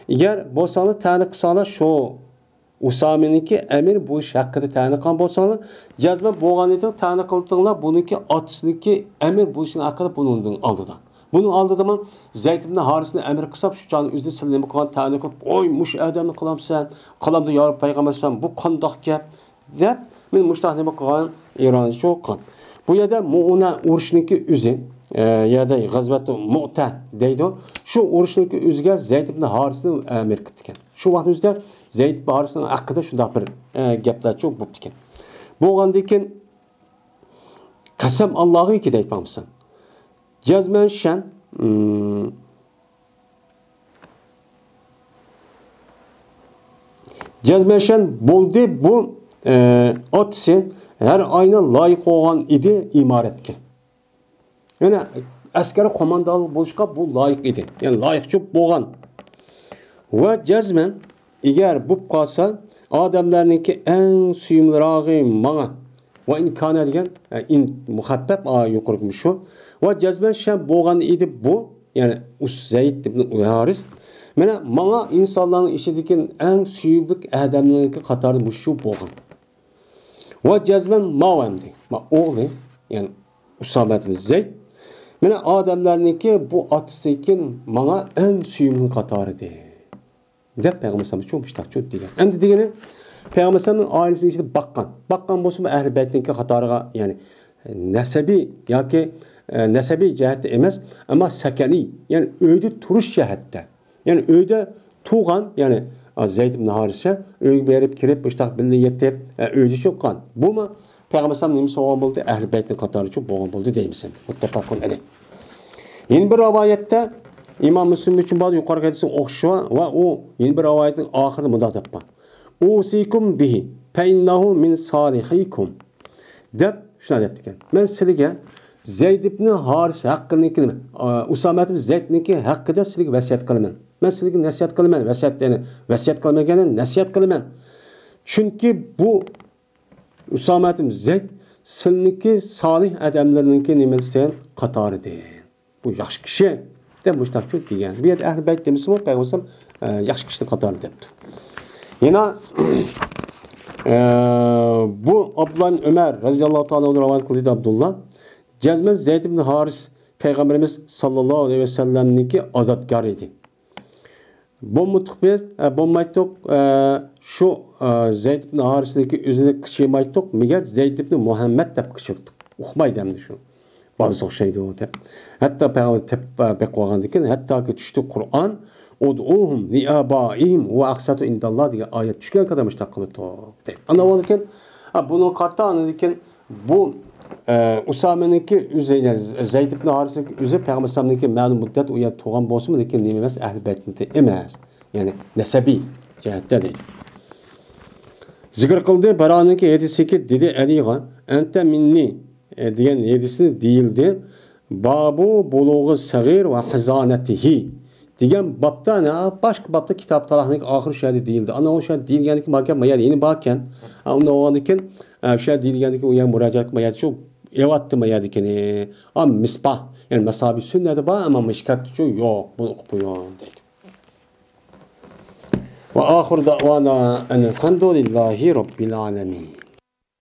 A: Eğer bolsanlar tani qilsalar shu Usama'niki emir bu ish haqida tani qilgan bolsanlar, jazma bo'lgan edi tani qildinglar, buniki otisiniki emir bu ishning haqida buningdan oldida. Buning oldida men Zeyd ibn Harisni emir qilsam shu joni o'zini silnima qilgan tani qilib, "Oy, mush odamni qilamsan, qilamda yorib payg'ambarsan, bu qandoq gap?" deb men mushtaq nima qilgan Eron shu qilgan. Bu yerda Mu'una urushniki o'zi ya da G'azvat Mu'ta deydi. Shu urushniki o'ziga Zeyd ibn Harisni amir qilgan. Shu vaqt o'zida Zeyd ibn Harisning haqida shunday bir gaplar çok bo'lib ekan. Bo'lgandan keyin qasam Allohga deyapmisan. Jazman shan Cezmeşen buldu bu atsı her ayına layık olan idi imaretke. Yani askeri komandalı buluşka bu layık idi. Yani layıkçı boğan. Ve cezmen eğer bu kalsa adamlarınki en suyumlarağı mana ve inkana degen in muhabbep yukarımış şu. Ve cezmen şen boğan idi bu. Yani Zeyd ibn Haris. Mana insanların işidikin en suyumluk adamlarınki katarı şu boğan. Ve cezmen mavemdi. Oğlu yani Usame ibn Zeyd. Adamlarınki bu atıştayken mana en suyumluk katarı değil. Dep Peygamberimiz çok müştak çok diyen. Endi degeni Peygamberimizin ailesinin içinde bakkan bolsun ehli beytninki katarıga yani nesebi yoki nesebi cihette emas ama sakani yani öyde turuş cihette. Yani öyde tuğan yani Zeyd ibn Harise öyge berip kirip müştak billi yetip öyde çoqqan. Bu mu Peygamberimizin nimisi olan buldu ehli beytnin katarı çok boğan buldu deymisin. Muttafaqun aleyh. Yeni bir rivayette İmam Müslim için bazı yukarı hadisi okşuva ve o yeni bir rivayetin ahırında mıda tapma. Usikum bihi fe innehu min salihikum. Dep şuna deptiken. Ben silige Zeyd ibn Haris hakkındaki Usame ibn Zeyd'ninki hakkında silige vesiyet kılman. Ben silige nasihat kılman. Vesiyet kılmagan nasihat kılman. Çünkü bu Usame ibn Zeyd sizniki salih adamlarınki nimesinden katarıdır. Bu yaxşı kişi. De bu işte çok diyen. Bir yerde ehl-i beyt demişim o Peygamber yaxşı kişinin katarını depti. Yine bu Abdullah Ömer radıyallahu ta'ala onu rivayet kıldı Abdullah. Cezmen Zeyd ibn Haris Peygamberimiz sallallahu aleyhi ve sellem'ninki azatgar idi. Bu mutlaka bu maytok şu Zeyd ibn Haris'ninki üzerine kıçıymaytok miger Zeyd ibn Muhammed dep kıçırdık. Uxmay demdi şu. Bazı çok şeydi o tep. Hatta Peygamber tep bekvagan diken hatta ki düştü Kur'an ud'uhum li abaihim ve aksatu indallah diye ayet düşken kadar müştak kılıp deyip. Anlamadıkken bunu karta anladıkken bu Usame'ninki üzerine Zeyd ibn Haris'ninki üzerine Peygamber sallallahu ma'lum müddet uya tuğan bolsun mu diken nimemez ehl-i beytniti emez. Yani nesebi cihette değil. Zikr kıldı Baran'ınki 7-8 dedi Ali'ga ente minni diyen yedisini değildi. Babu buluğu sagir ve hazanetihi diyen babda ne? Başka babda kitap talahının ahir şeydi değildi. Ana o şey değil yani ki mahkem mayad yeni bakken. Onda o andiken şey değil yani ki uyan müracaat mayad çok evattı mayad ikeni. Ama misbah yani mesabi sünneti var ama mişkat çok yok. Bunu okuyor değil. Ve ahir davana enelhamdülillahi rabbil alemin.